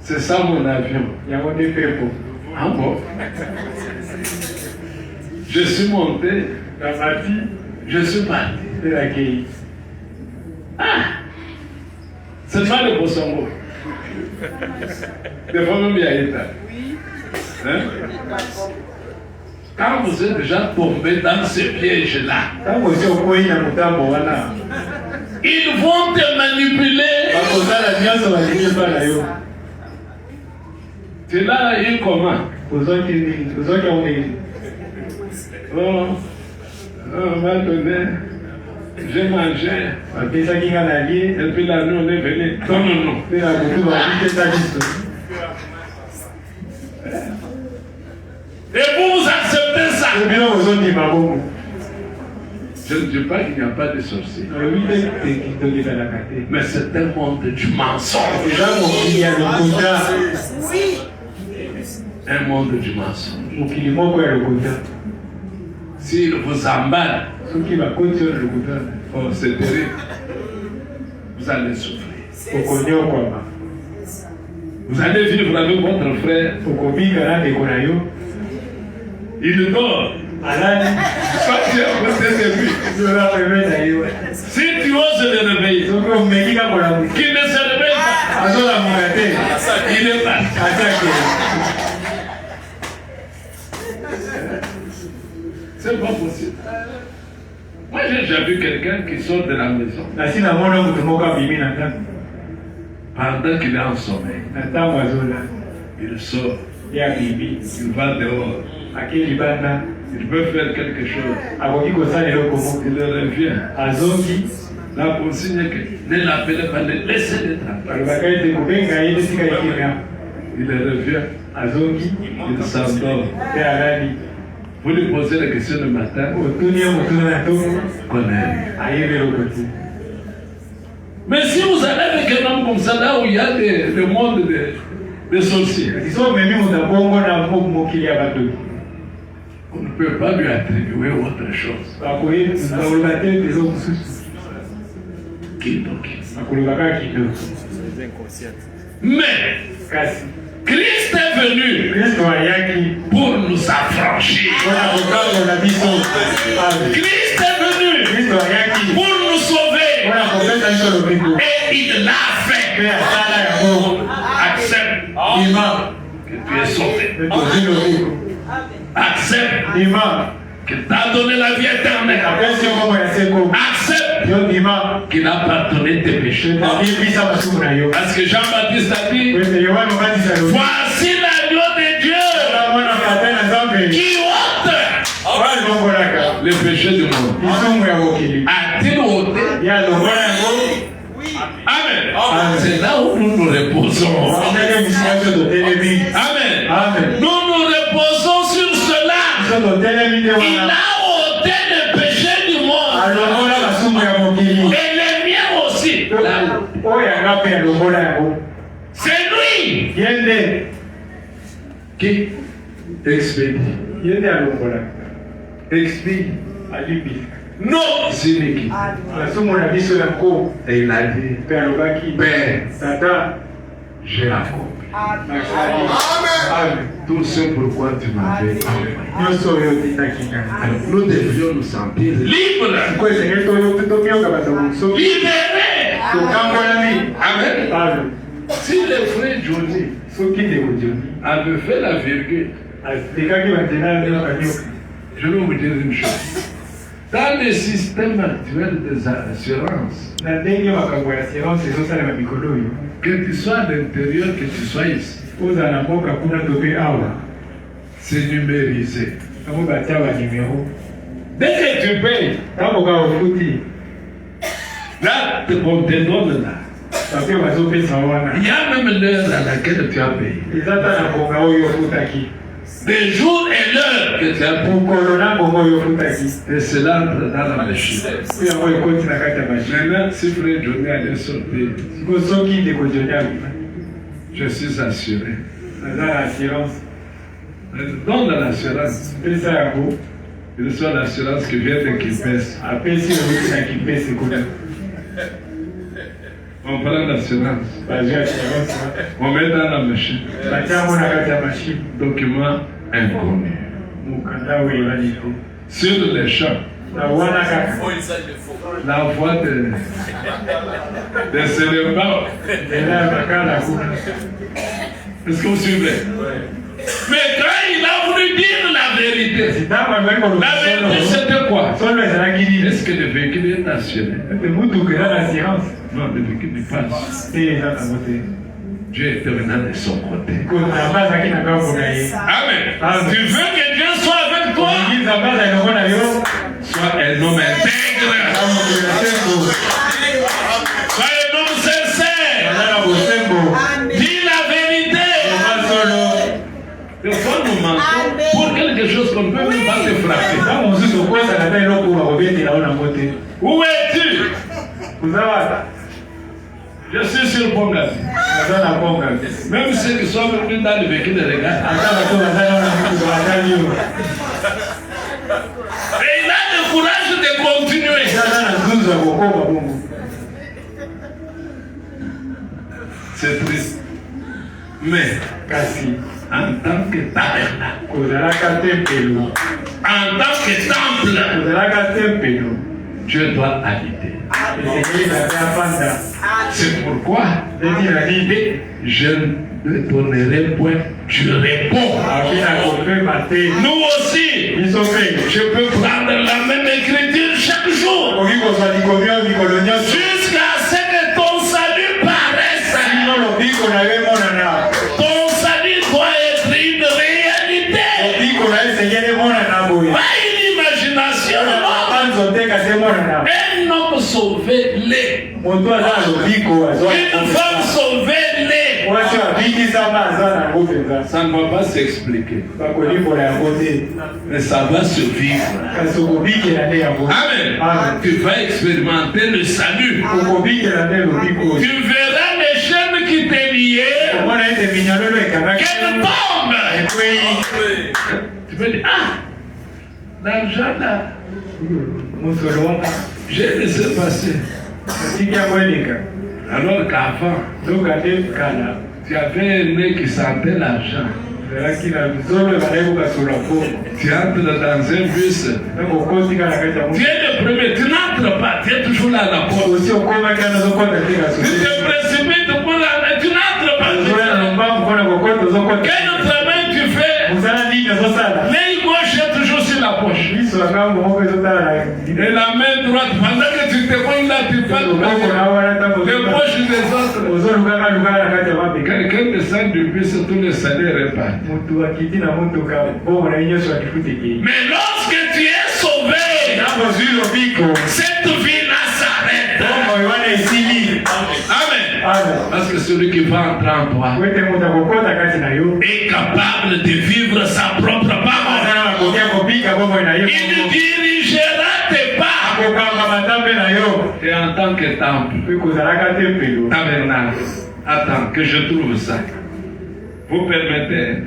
C'est ça mon avion. Ah bon? Je suis monté. Je suis parti. C'est pas le Bossongo. Des fois même il y a État. Quand vous êtes déjà tombé dans ce piège-là, ils vont te manipuler. Tu l'as eu comment? On m'a donné, j'ai mangé, et puis la nuit on est venu. Non. Et vous acceptez ça? Je ne dis pas qu'il n'y a pas de sorciers. Mais c'est un monde du mensonge. Un monde du mensonge. S'il vous emballe, oh, c'est terrible. Vous allez souffrir. Vous allez vivre avec votre frère. Il dort. Soit tu es à côté de lui. Si tu oses le réveiller, qu'il ne se réveille pas. Il est parti. C'est pas possible. Moi, j'ai déjà vu quelqu'un qui sort de la maison pendant qu'il est en sommeil. Il sort. Il va dehors. Il veut faire quelque chose. Il revient. La consigne est que ne l'appelez pas, laissez-le tranquille. Il revient. Il s'endort. Vous lui posez la question le matin. Mais si vous allez avec un homme comme ça, là où il y a le monde des sorciers, on ne peut pas lui attribuer autre chose. Mais Christ est venu pour nous affranchir. Christ est venu pour nous sauver. Et il l'a fait. Accepte que tu es sauvé. Accepte qu'il t'a donné la vie éternelle. Accepte qu'il a pardonné tes péchés. Parce que Jean-Baptiste a dit, voici l'agneau de Dieu qui ôte les péchés du monde. A-t-il ôté? Amen. C'est là où nous nous reposons. Amen. Nous nous reposons sur cela. Il a ôté les péchés du monde. Et les miens aussi. C'est lui qui expédie. Expédie nos iniquités. Et il a dit, Père, j'ai accompli. Amen. Tout ce pourquoi tu m'avais envoyé. Nous devrions nous sentir libres. Libérés. Amen. Si le frère Johnny avait fait la virgule, je vais vous dire une chose. Dans le système actuel des assurances, que tu sois à l'intérieur, que tu sois ici, c'est numérisé. Dès que tu payes, là, on te donne là. Il y a même l'heure à laquelle tu as payé. Des jours et l'heure que tu as payé. Et cela entre dans la machine. Maintenant, si frère Johnny allait sortir, je suis assuré. Donne l'assurance. Il reçoit l'assurance qui vient de Kipes. On prend l'assurance. On met dans la machine. Document inconnu. Sur les champs. La voix des célébrants. Est-ce que vous suivez? Mais quand il a voulu dire la vérité, la vérité c'était quoi? Est-ce que le véhicule est assuré? Non, le véhicule n'est pas assuré. Dieu est maintenant de son côté. Amen. Tu veux que Dieu soit avec toi? Sois un homme intègre. Sois un homme sincère. Dis la vérité. Des fois, nous mentons pour quelque chose qu'on ne peut même pas te frapper. Où es-tu? Je suis sur Pongas. Même ceux qui sont venus dans le véhicule de regard. Et il a le courage de continuer. C'est triste. Mais, en tant que tabernacle, en tant que temple, Dieu doit habiter. C'est pourquoi je ne donnerai point. Tu réponds. Nous aussi, je peux prendre la même écriture chaque jour. Jusqu'à ce que ton salut paraisse. Ton salut doit être une réalité. Pas une imagination. Un homme sauvé l'est. Une femme sauvée l'est. Ça ne va pas s'expliquer. Mais ça va se vivre. Amen. Tu vas expérimenter le salut. Tu verras les chaînes qui t'est liées. Qu'elles tombent. Tu peux dire, l'argent là. J'ai laissé passer. Alors qu'avant, tu avais un nez qui sentait l'argent. Tu entres dans un bus. Tu es le premier, tu n'entres pas, tu es toujours là à la porte. Tu te précipites pour la, tu n'entres pas. Quel travail tu fais? L'œil gauche est toujours sur la poche. Et la main droite, pendant que tu te prends là, tu fais les poches des autres. Quelqu'un descend du bus, tous les salaires répartis. Mais lorsque tu es sauvé, cette vie-là s'arrête. Amen. Parce que celui qui va entrer en toi est capable de vivre sa propre parole. Il dirigera tes pas. Et en tant que temple, tabernacle, attends que je trouve ça. Vous permettez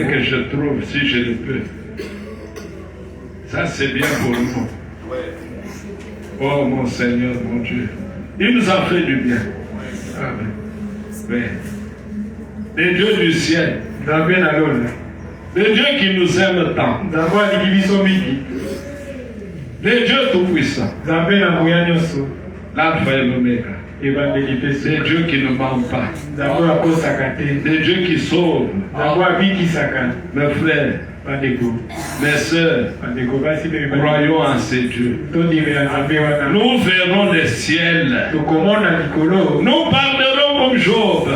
que je trouve, si je le peux. Ça c'est bien pour nous. Oh mon Seigneur, mon Dieu. Il nous a fait du bien. Amen. Oui. Les dieux du ciel. Les dieux qui nous aiment tant. Les dieux tout-puissants. L'alpha et l'oméga. Des dieux qui ne mentent pas. Des dieux qui sauvent. Mes frères, mes sœurs, croyons en ces dieux. Nous verrons le ciel. Nous parlerons comme Job.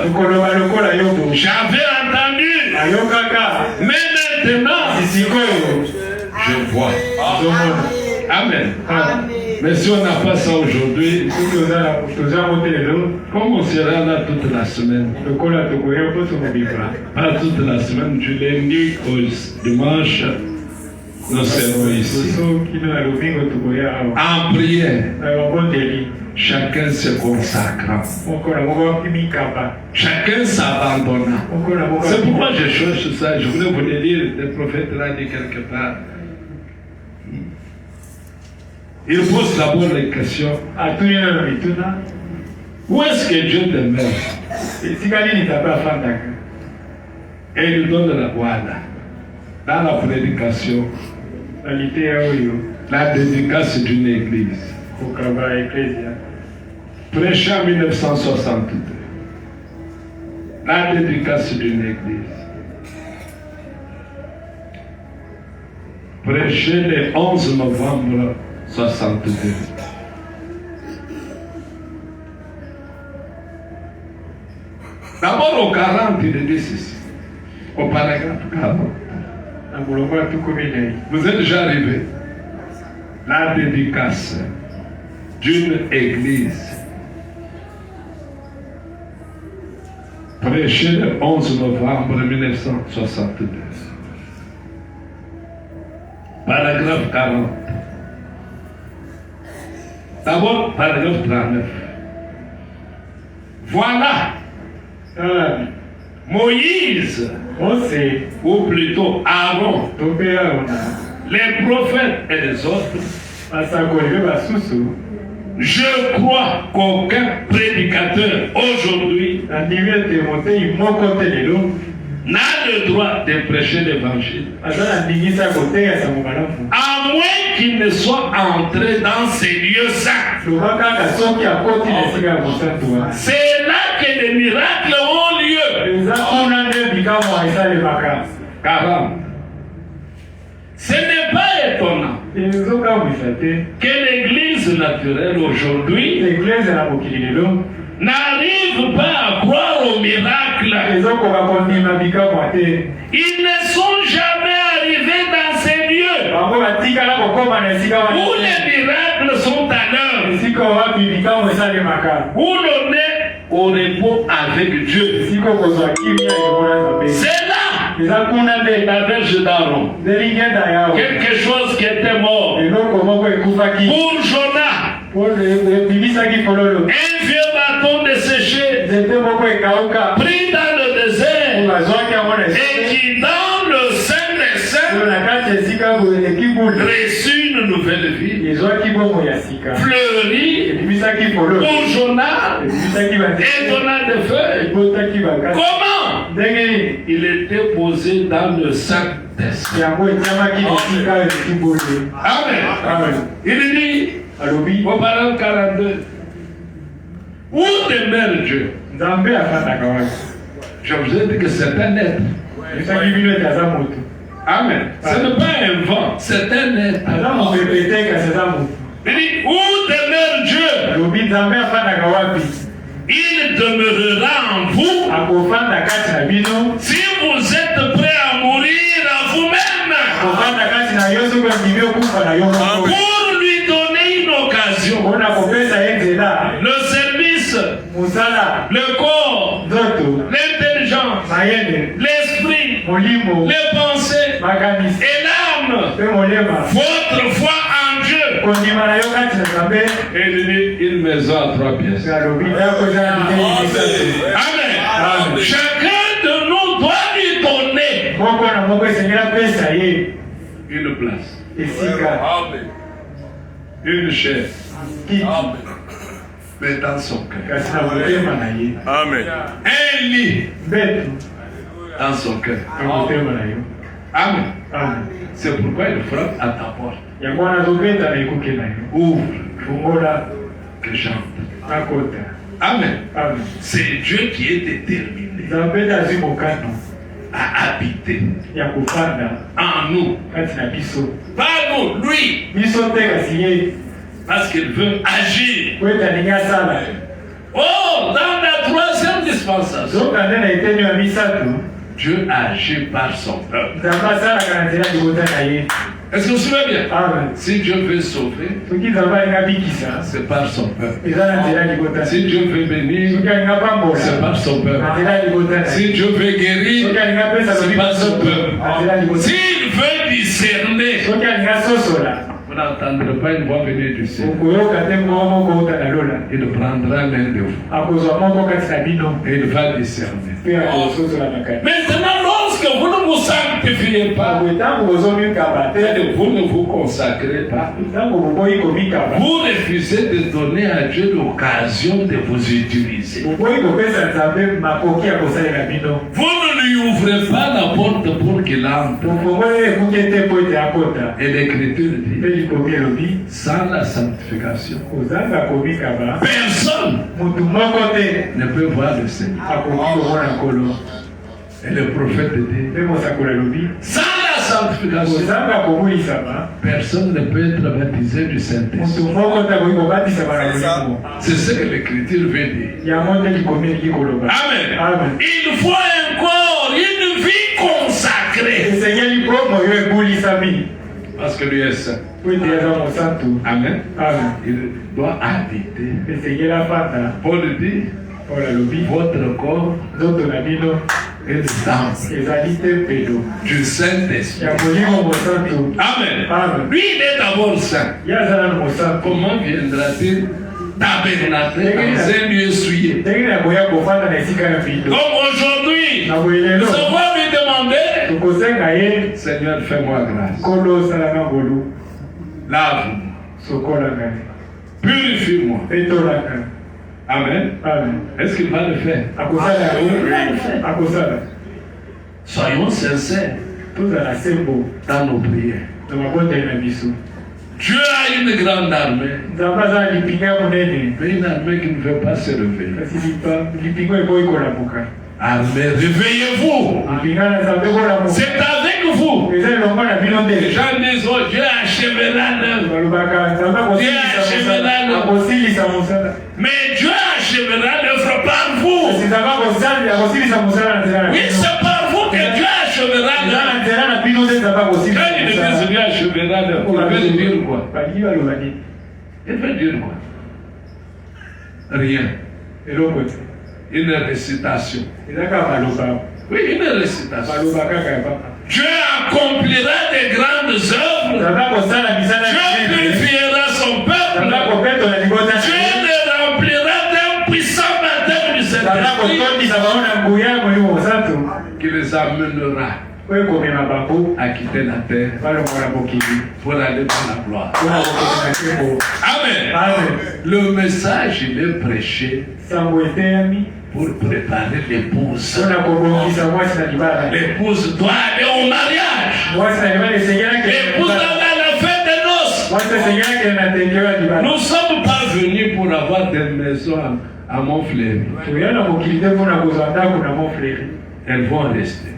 J'avais entendu. Mais maintenant, je vois. Amen. Mais si on n'a pas ça aujourd'hui, comme on sera là toute la semaine, pas toute la semaine, du lundi au dimanche, nous serons ici. En prière, chacun se consacrant, chacun s'abandonnant. C'est pourquoi je cherche ça. Je voulais vous le dire, le prophète l'a dit quelque part. Il pose d'abord les questions. Où est-ce que Dieu te met? Et il donne la voie dans la prédication, la dédicace d'une église. Prêché en 1962. La dédicace d'une église. Prêché le 11 novembre 62. D'abord au 40, il dit ceci. Au paragraphe 40. Vous êtes déjà arrivé. La dédicace d'une église. Prêché le 11 novembre 1962. Paragraphe 40. D'abord, paragraphe 39. Voilà. Moïse, ou plutôt Aaron, les prophètes et les autres, je crois qu'aucun prédicateur aujourd'hui n'a le droit de prêcher l'évangile, à moins qu'il ne soit entré dans ces lieux saints. C'est là que les miracles ont lieu. Ce n'est pas étonnant que l'église naturelle aujourd'hui n'arrive pas à croire aux miracles. Ils ne sont jamais arrivés dans ces lieux où les miracles sont à l'heure, où l'on est au repos avec Dieu. C'est là la Vierge d'Aaron, quelque chose qui était mort. Pour Jonas, un vieux bâton desséché pris dans le désert et qui dans le sein des saints reçut une nouvelle vie, fleurit pour Jonas et donna des feuilles. Comment? Il était posé dans le sein des saints. Amen. Il dit au parole 42, où demeure Dieu? Je vous ai dit que c'est un être. Amen. Ce n'est pas un vent, c'est un être. Il dit, où demeure Dieu? Il demeurera en vous si vous êtes prêts à mourir à vous-même pour lui donner une occasion. Le service, le corps, l'intelligence, l'esprit, les pensées et l'âme, votre foi en Dieu. Et il dit une maison à 3 pièces. Amen. Chacun de nous doit lui donner une place, une chaise, mais dans son cœur. Amen. Un lit dans son cœur. Amen. C'est pourquoi il frappe à ta porte. Ouvre, que chante. Amen. C'est Dieu qui est déterminé à habiter en nous. Pas nous, lui. Parce qu'il veut agir. Oh, dans la 3e dispensation, Dieu agit par son peuple. Est-ce que vous savez bien? Si Dieu veut sauver, c'est par son peuple. Si Dieu veut bénir, c'est par son peuple. Si Dieu veut guérir, c'est par son peuple. S'il veut discerner, vous n'entendrez pas une voix venir du ciel. Il prendra l'un de vous et il va discerner. Maintenant, lorsque vous ne vous sanctifiez pas, vous ne vous consacrez pas, vous refusez de donner à Dieu l'occasion de vous utiliser. Vous ne lui ouvrez pas la porte pour qu'il entre. Et l'Écriture dit, sans la sanctification, personne ne peut voir le Seigneur. Et le prophète dit, sans la sanctification, personne ne peut être baptisé du Saint-Esprit. C'est ce que l'Écriture veut dire. Amen. Il faut encore une vie consacrée. Parce que lui est saint. Amen. Il doit habiter. Paul dit, votre corps est le temple du Saint-Esprit. Amen. Lui, il est d'abord saint. Comment viendra-t-il tabernacle dans un lieu souillé? Comme aujourd'hui, nous avons lui demandé, Seigneur, fais-moi grâce. Lave-moi. Purifie-moi. Amen. Est-ce qu'il va le faire? Soyons sincères dans nos prières. Dieu a une grande armée. Mais une armée qui ne veut pas se réveiller. Armée, réveillez-vous. C'est avec vous. Les gens disent, oh, Dieu achèvera l'œuvre. Dieu achèvera l'œuvre. Mais Dieu achèvera l'œuvre par vous. Oui, c'est par vous que Dieu achèvera l'œuvre. Quand il dit Dieu achèvera l'œuvre, il veut dire quoi? Il veut dire quoi? Rien. Une récitation. Oui, une récitation. Dieu accomplira des grandes œuvres. Dieu purifiera son peuple. Dieu le remplira d'un puissant baptême du Saint-Esprit qui les amènera à quitter la terre pour aller dans la gloire. Amen. Le message, il est prêché pour préparer l'épouse. L'épouse doit aller au mariage. L'épouse doit aller à la fête des noces. Nous ne sommes pas venus pour avoir des maisons à Montfleury. Elles vont rester.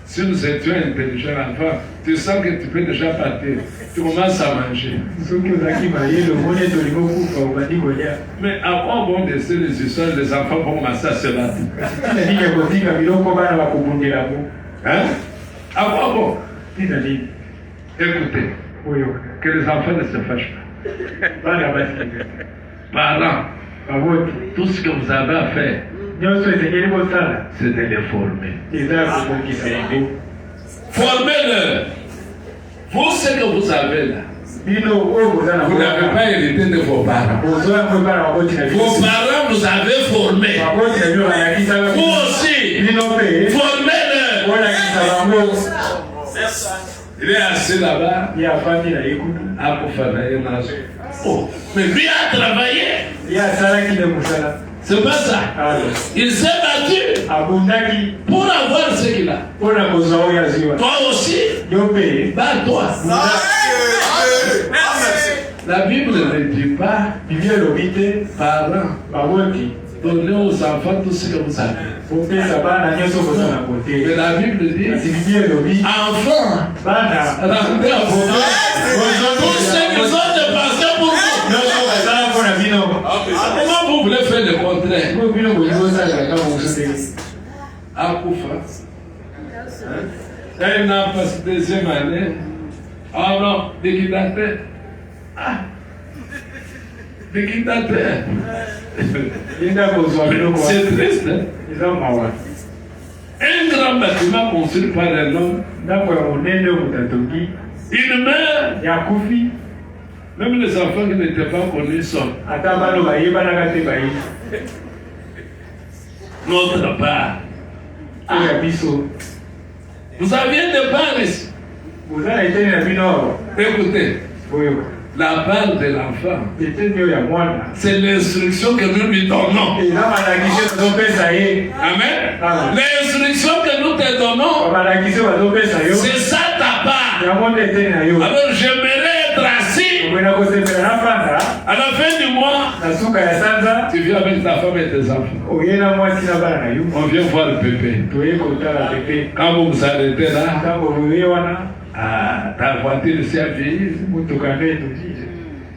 Si nous étions intelligents avant, tu sens que tu peux déjà partir. Tu commences à manger. Mais à quoi vont laisser les histoires, les enfants vont commencer à se battre? Hein? À quoi bon? Écoutez, que les enfants ne se fâchent pas. Parents, tout ce que vous avez à faire, c'est de les former. Formez-le. Vous, ce que vous avez là, vous n'avez pas hérité de vos parents. Vos parents vous avez formé. Vous aussi, formez-le. Il est assis là-bas. Oh, mais lui a travaillé. C'est pas ça. Il s'est battu pour avoir ce qu'il a. Toi aussi, bats-toi. La Bible ne dit pas, parents, donnez aux enfants tout ce que vous avez. Mais la Bible dit, enfants, rendez à vos pères tout ce qu'ils ont dépensé pour vous. Comment vous voulez faire le contraire? Akoufa. Elle n'a pas cette deuxième année. Ah non, d'équitateur. Ah, d'équitateur. C'est triste. Hein? Un grand bâtiment construit par un homme. Il meurt. Même les enfants qui n'étaient pas connus sont. Notre part. Vous aviez des parts ici. Écoutez. La part de l'enfant, c'est l'instruction que nous lui donnons. Amen. L'instruction que nous te donnons, c'est ça ta part. Alors j'aimerais être assis. À la fin du mois, tu viens avec ta femme et tes enfants. On vient voir le pépé. Quand vous vous arrêtez là, ta voiture s'est vieillie.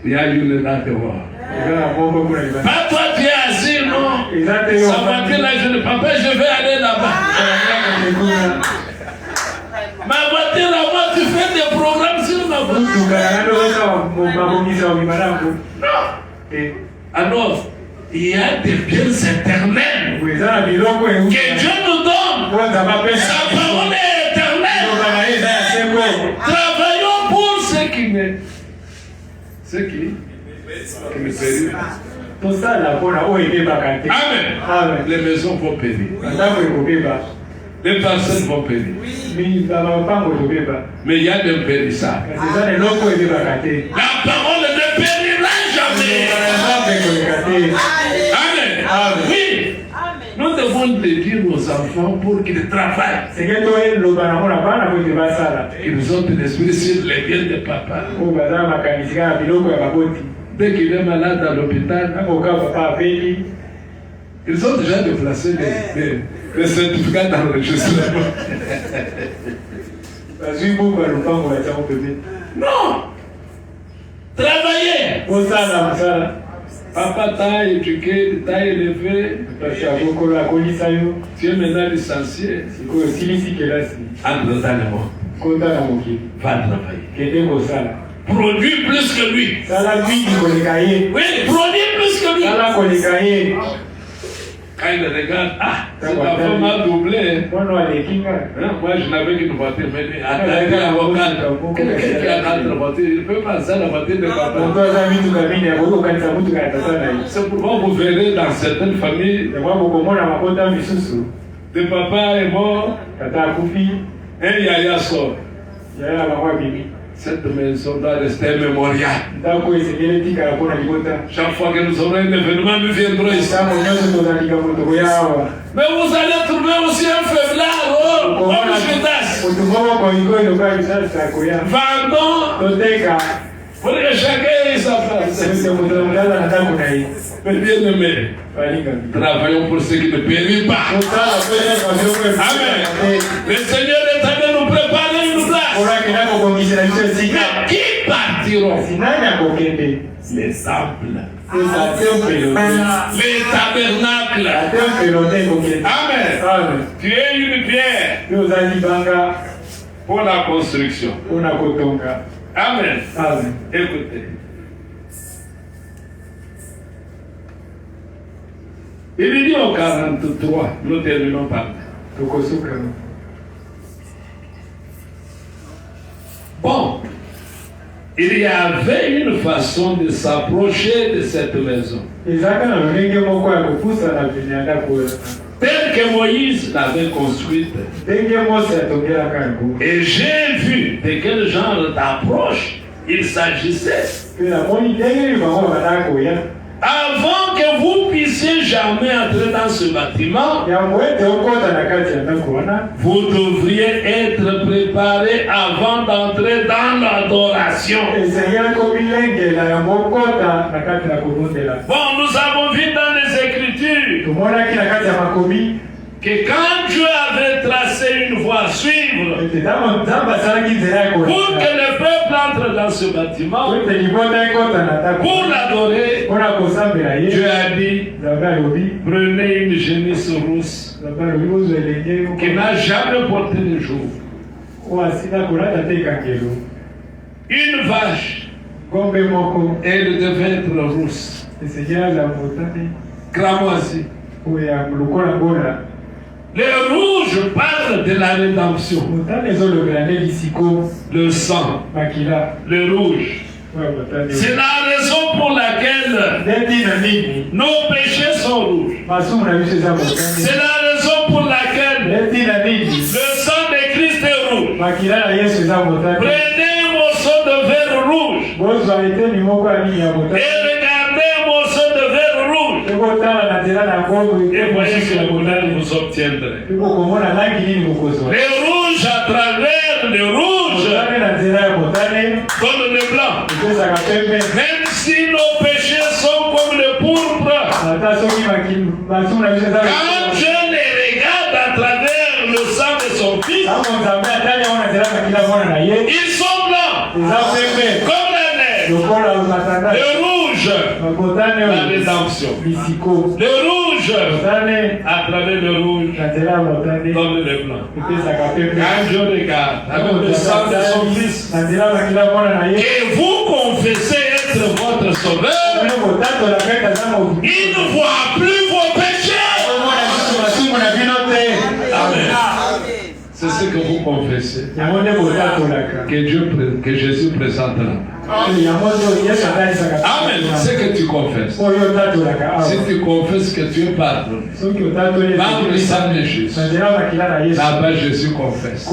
Il y a une là dehors. Pas toi, tu es assis, non? Sa voiture là, je ne papa, je vais aller là-bas. Ma voiture là, moi, tu fais des programmes sur ma voiture. Non. Alors, il y a des biens éternels que Dieu nous donne. Sa parole est éternelle. Travaillons pour ce qui n'est. Ce qui me périt. Amen. Les maisons vont périr. Les personnes vont périr. Mais il y a des périssables. La parole ne périra jamais. Amen. Oui. Nous devons demande de dire aux enfants pour qu'ils travaillent. Qu'ils ont l'esprit sur les biens de papa. Dès qu'il est malade à l'hôpital, ils ont déjà déplacé les certificats d'enregistrement. Non! Travaillez! Papa t'a éduqué, t'a élevé. Tu es maintenant licencié. Entre dans le monde. Va travailler. Produis plus que lui. Oui, produis plus que lui. Quand il regarde, cette femme a doublé. Moi, je n'avais qu'une voiture, mais attaquer l'avocat. Quelqu'un qui a 4 voitures, il peut passer à la voiture de papa. C'est pourquoi vous verrez dans certaines familles, le papa est mort, un yaya sort. Cette maison doit rester mémorial. Chaque fois que nous aurons un événement, nous viendrons ici. Mais vous allez trouver aussi un faiblard. Vendons. Pour que chacun ait sa place. Mais bien aimé, travaillons pour ce qui ne périt pas. Amen. Le Seigneur est en train de nous préparer une place. Mais qui partiront? Les temples. Les tabernacles. Amen. Tu es une pierre pour la construction. Amen. Écoutez. Il dit au 43, nous terminons par là. Bon, il y avait une façon de s'approcher de cette maison. Telle que Moïse l'avait construite. Et j'ai vu de quel genre d'approche il s'agissait. Avant que vous puissiez jamais entrer dans ce bâtiment, vous devriez être préparé avant d'entrer dans l'adoration. Bon, nous avons vu dans les Écritures que quand Dieu avait tracé une voie à suivre pour que le peuple entre dans ce bâtiment, pour l'adorer, Dieu a dit, prenez une génisse rousse qui n'a jamais porté le jour, une vache, elle devait être rousse, cramoisie. Le rouge parle de la rédemption. Le sang. Le rouge. C'est la raison pour laquelle nos péchés sont rouges. C'est la raison pour laquelle le sang de Christ est rouge. Prenez un morceau de verre rouge et regardez un morceau de verre rouge. Et voyez que la couleur vous obtiendrez. Le rouge à travers le rouge donne le blanc. Même si nos péchés sont comme le pourpre, quand Dieu les regarde à travers le sang de son fils, ils sont blancs comme la neige. Le rouge, la rédemption. Le rouge, à travers le rouge, donne le blanc. Quand Dieu regarde avec le sang de son fils, et vous confessez être votre sauveur, il ne voit plus vos péchés. Amen. C'est ce que vous confessez. Que Jésus présentera. Amen. C'est que tu confesses. Si tu confesses que tu es pardonné par le sang de Jésus, là-bas Jésus confesse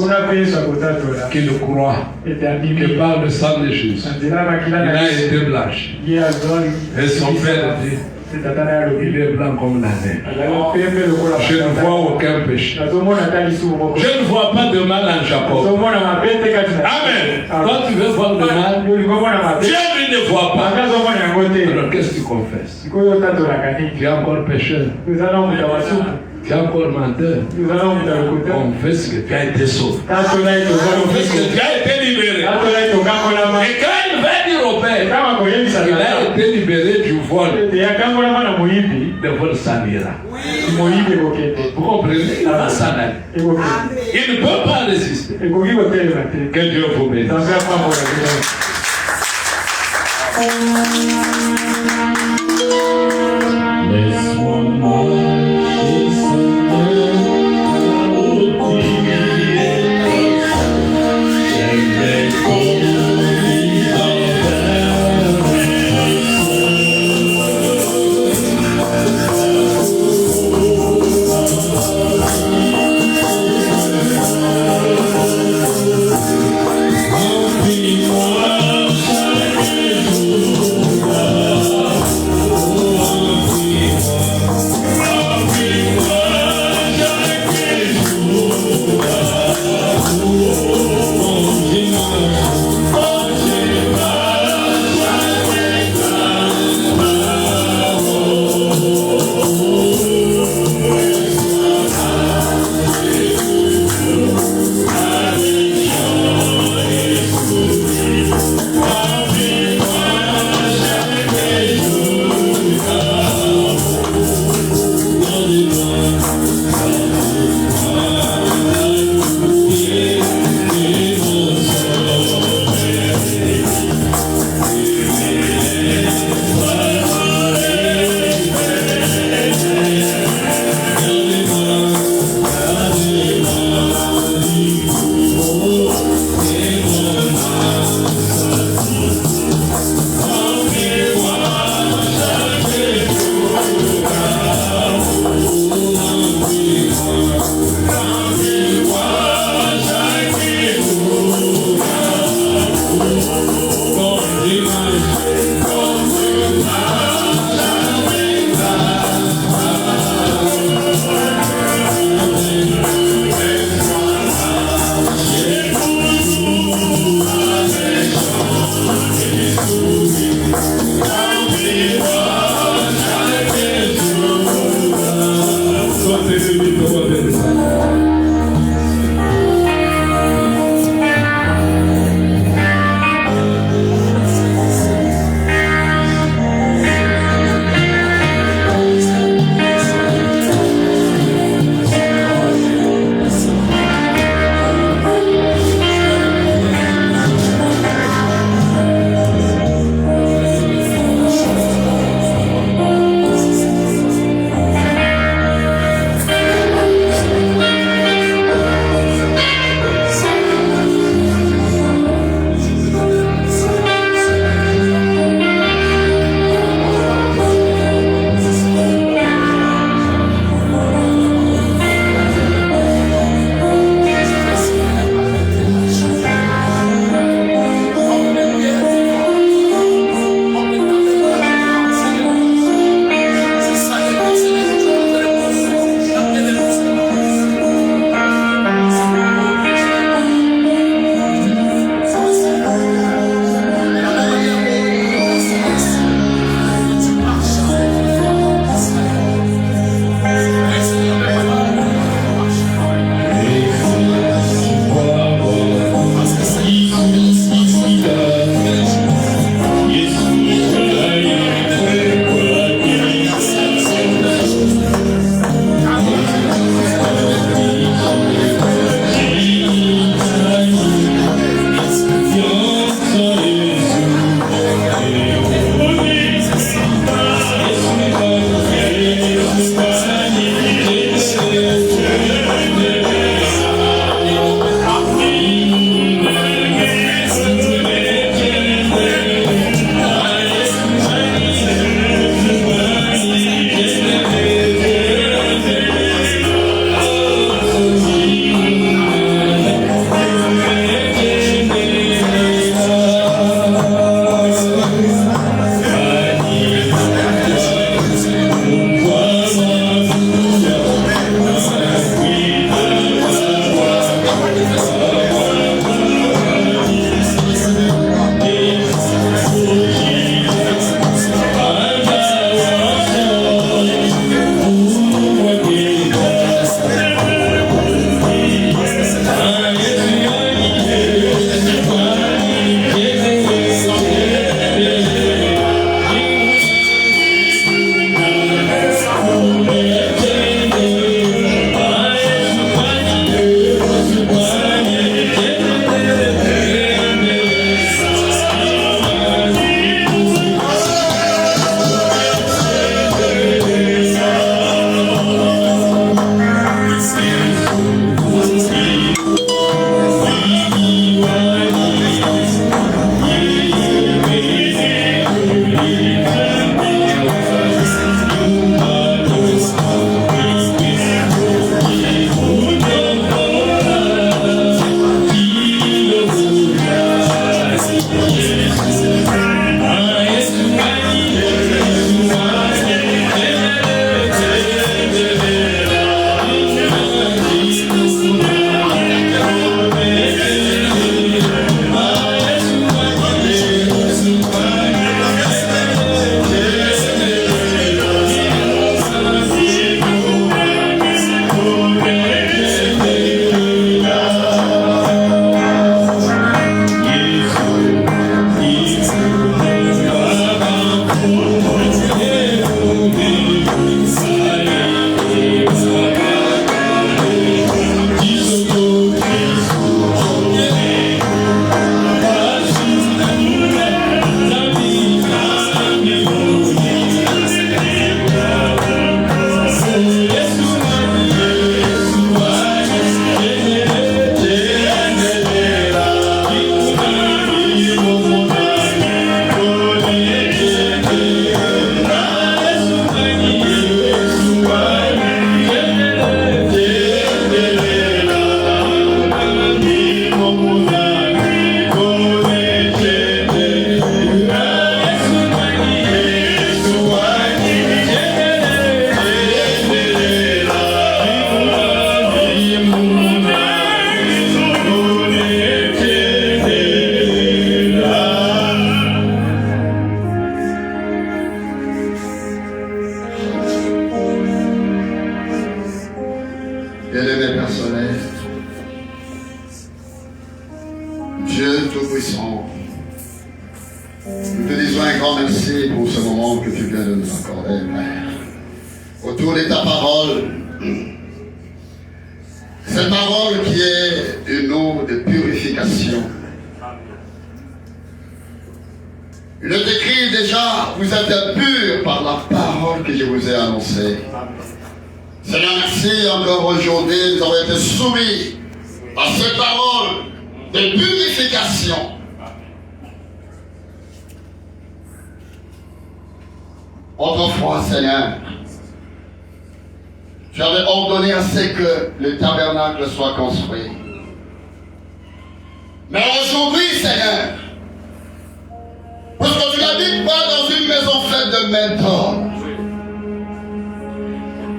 qu'il croit que par le sang de Jésus, il a été blanchi. Et son Père dit, Il est blanc comme la neige. Je ne vois aucun péché. Je ne vois pas de mal en Jacob. Amen. Quand tu veux voir de mal, Dieu lui ne voit pas. Alors qu'est-ce que tu confesses? Tu es encore pécheur. Tu es encore menteur. Confesse que tu as été sauvé. Confesse que tu as été libéré. Et quand il va dire au Père qu'il a été libéré du vol, le vol s'anira. Vous comprenez? Il va s'en aller. Il ne peut pas résister. Que Dieu vous bénisse. Laisse-moi marcher, Seigneur, Dieu Tout-Puissant, nous te disons un grand merci pour ce moment que tu viens de nous accorder, Père. Autour de ta parole, cette parole qui est une eau de purification. Il est écrit déjà, vous êtes purs par la parole que je vous ai annoncée. Seigneur, merci encore aujourd'hui, nous avons été soumis à cette parole de purification. Autrefois, Seigneur, tu avais ordonné à ce que le tabernacle soit construit. Mais aujourd'hui, Seigneur, parce que tu n'habites pas dans une maison faite de main d'homme,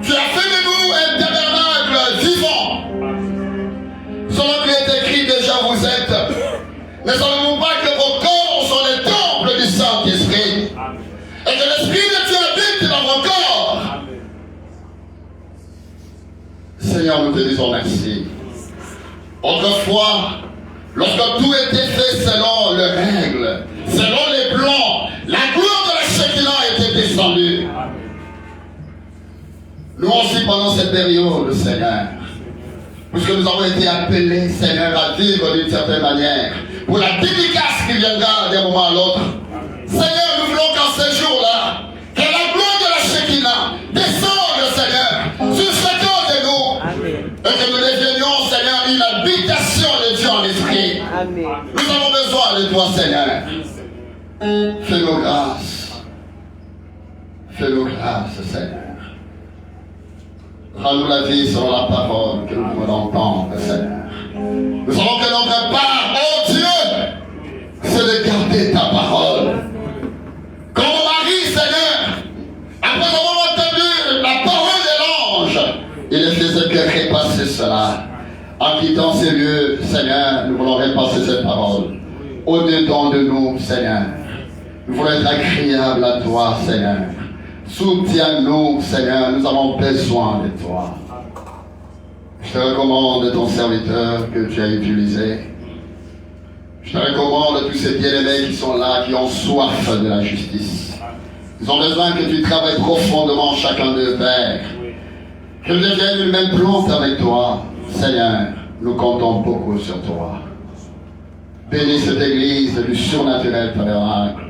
tu as fait de nous un tabernacle vivant. Selon qu'il est écrit déjà, vous êtes. Ne savez-vous pas que vos corps sont les temples du Saint-Esprit? Et que l'Esprit de Dieu habite dans vos corps. Seigneur, nous te disons merci. Autrefois, lorsque tout était fait selon les règles, selon les plans, la gloire de la Shekinah était descendue. Nous aussi, pendant cette période, Seigneur, puisque nous avons été appelés, Seigneur, à vivre d'une certaine manière, pour la dédicace qui viendra d'un moment à l'autre. Seigneur, nous voulons qu'en ces jours-là, que la gloire de la Shekinah descende, Seigneur, sur chacun de nous. Amen. Et que nous devenions, Seigneur, une habitation de Dieu en esprit. Amen. Nous avons besoin de toi, Seigneur. Fais-nous grâce. Fais-nous grâce, Seigneur. Rends-nous la vie selon la parole que nous pouvons entendre, Seigneur. Nous savons que notre part, oh Dieu, c'est de garder ta parole. Comme Marie, Seigneur, après avoir entendu la parole de l'ange, il ne faisait que repasser cela. En quittant ces lieux, Seigneur, nous voulons repasser cette parole. Au-dedans de nous, Seigneur. Nous voulons être agréables à toi, Seigneur. Soutiens-nous, Seigneur, nous avons besoin de toi. Je te recommande ton serviteur que tu as utilisé. Je te recommande tous ces bien-aimés qui sont là, qui ont soif de la justice. Ils ont besoin que tu travailles profondément chacun d'eux, Père. Que nous deviennes une même plante avec toi. Seigneur, nous comptons beaucoup sur toi. Bénis cette église du surnaturel tabernacle,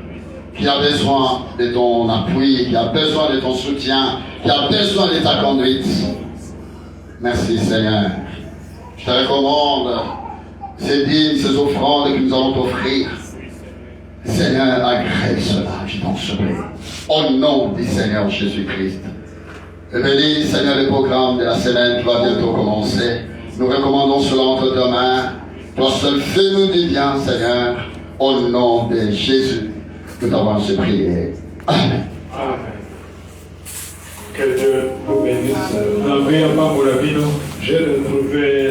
qui a besoin de ton appui, qui a besoin de ton soutien, qui a besoin de ta conduite. Merci, Seigneur. Je te recommande ces dîmes, ces offrandes que nous allons t'offrir. Seigneur, agrée cela, je t'en supplie. Au nom du Seigneur Jésus-Christ. Et bénis, Seigneur, le programme de la semaine qui va bientôt commencer. Nous recommandons cela entre tes mains. Toi seul, fais-nous du bien, Seigneur. Au nom de Jésus, nous t'avons ainsi prié. Amen. Amen. Que Dieu vous bénisse. J'ai retrouvé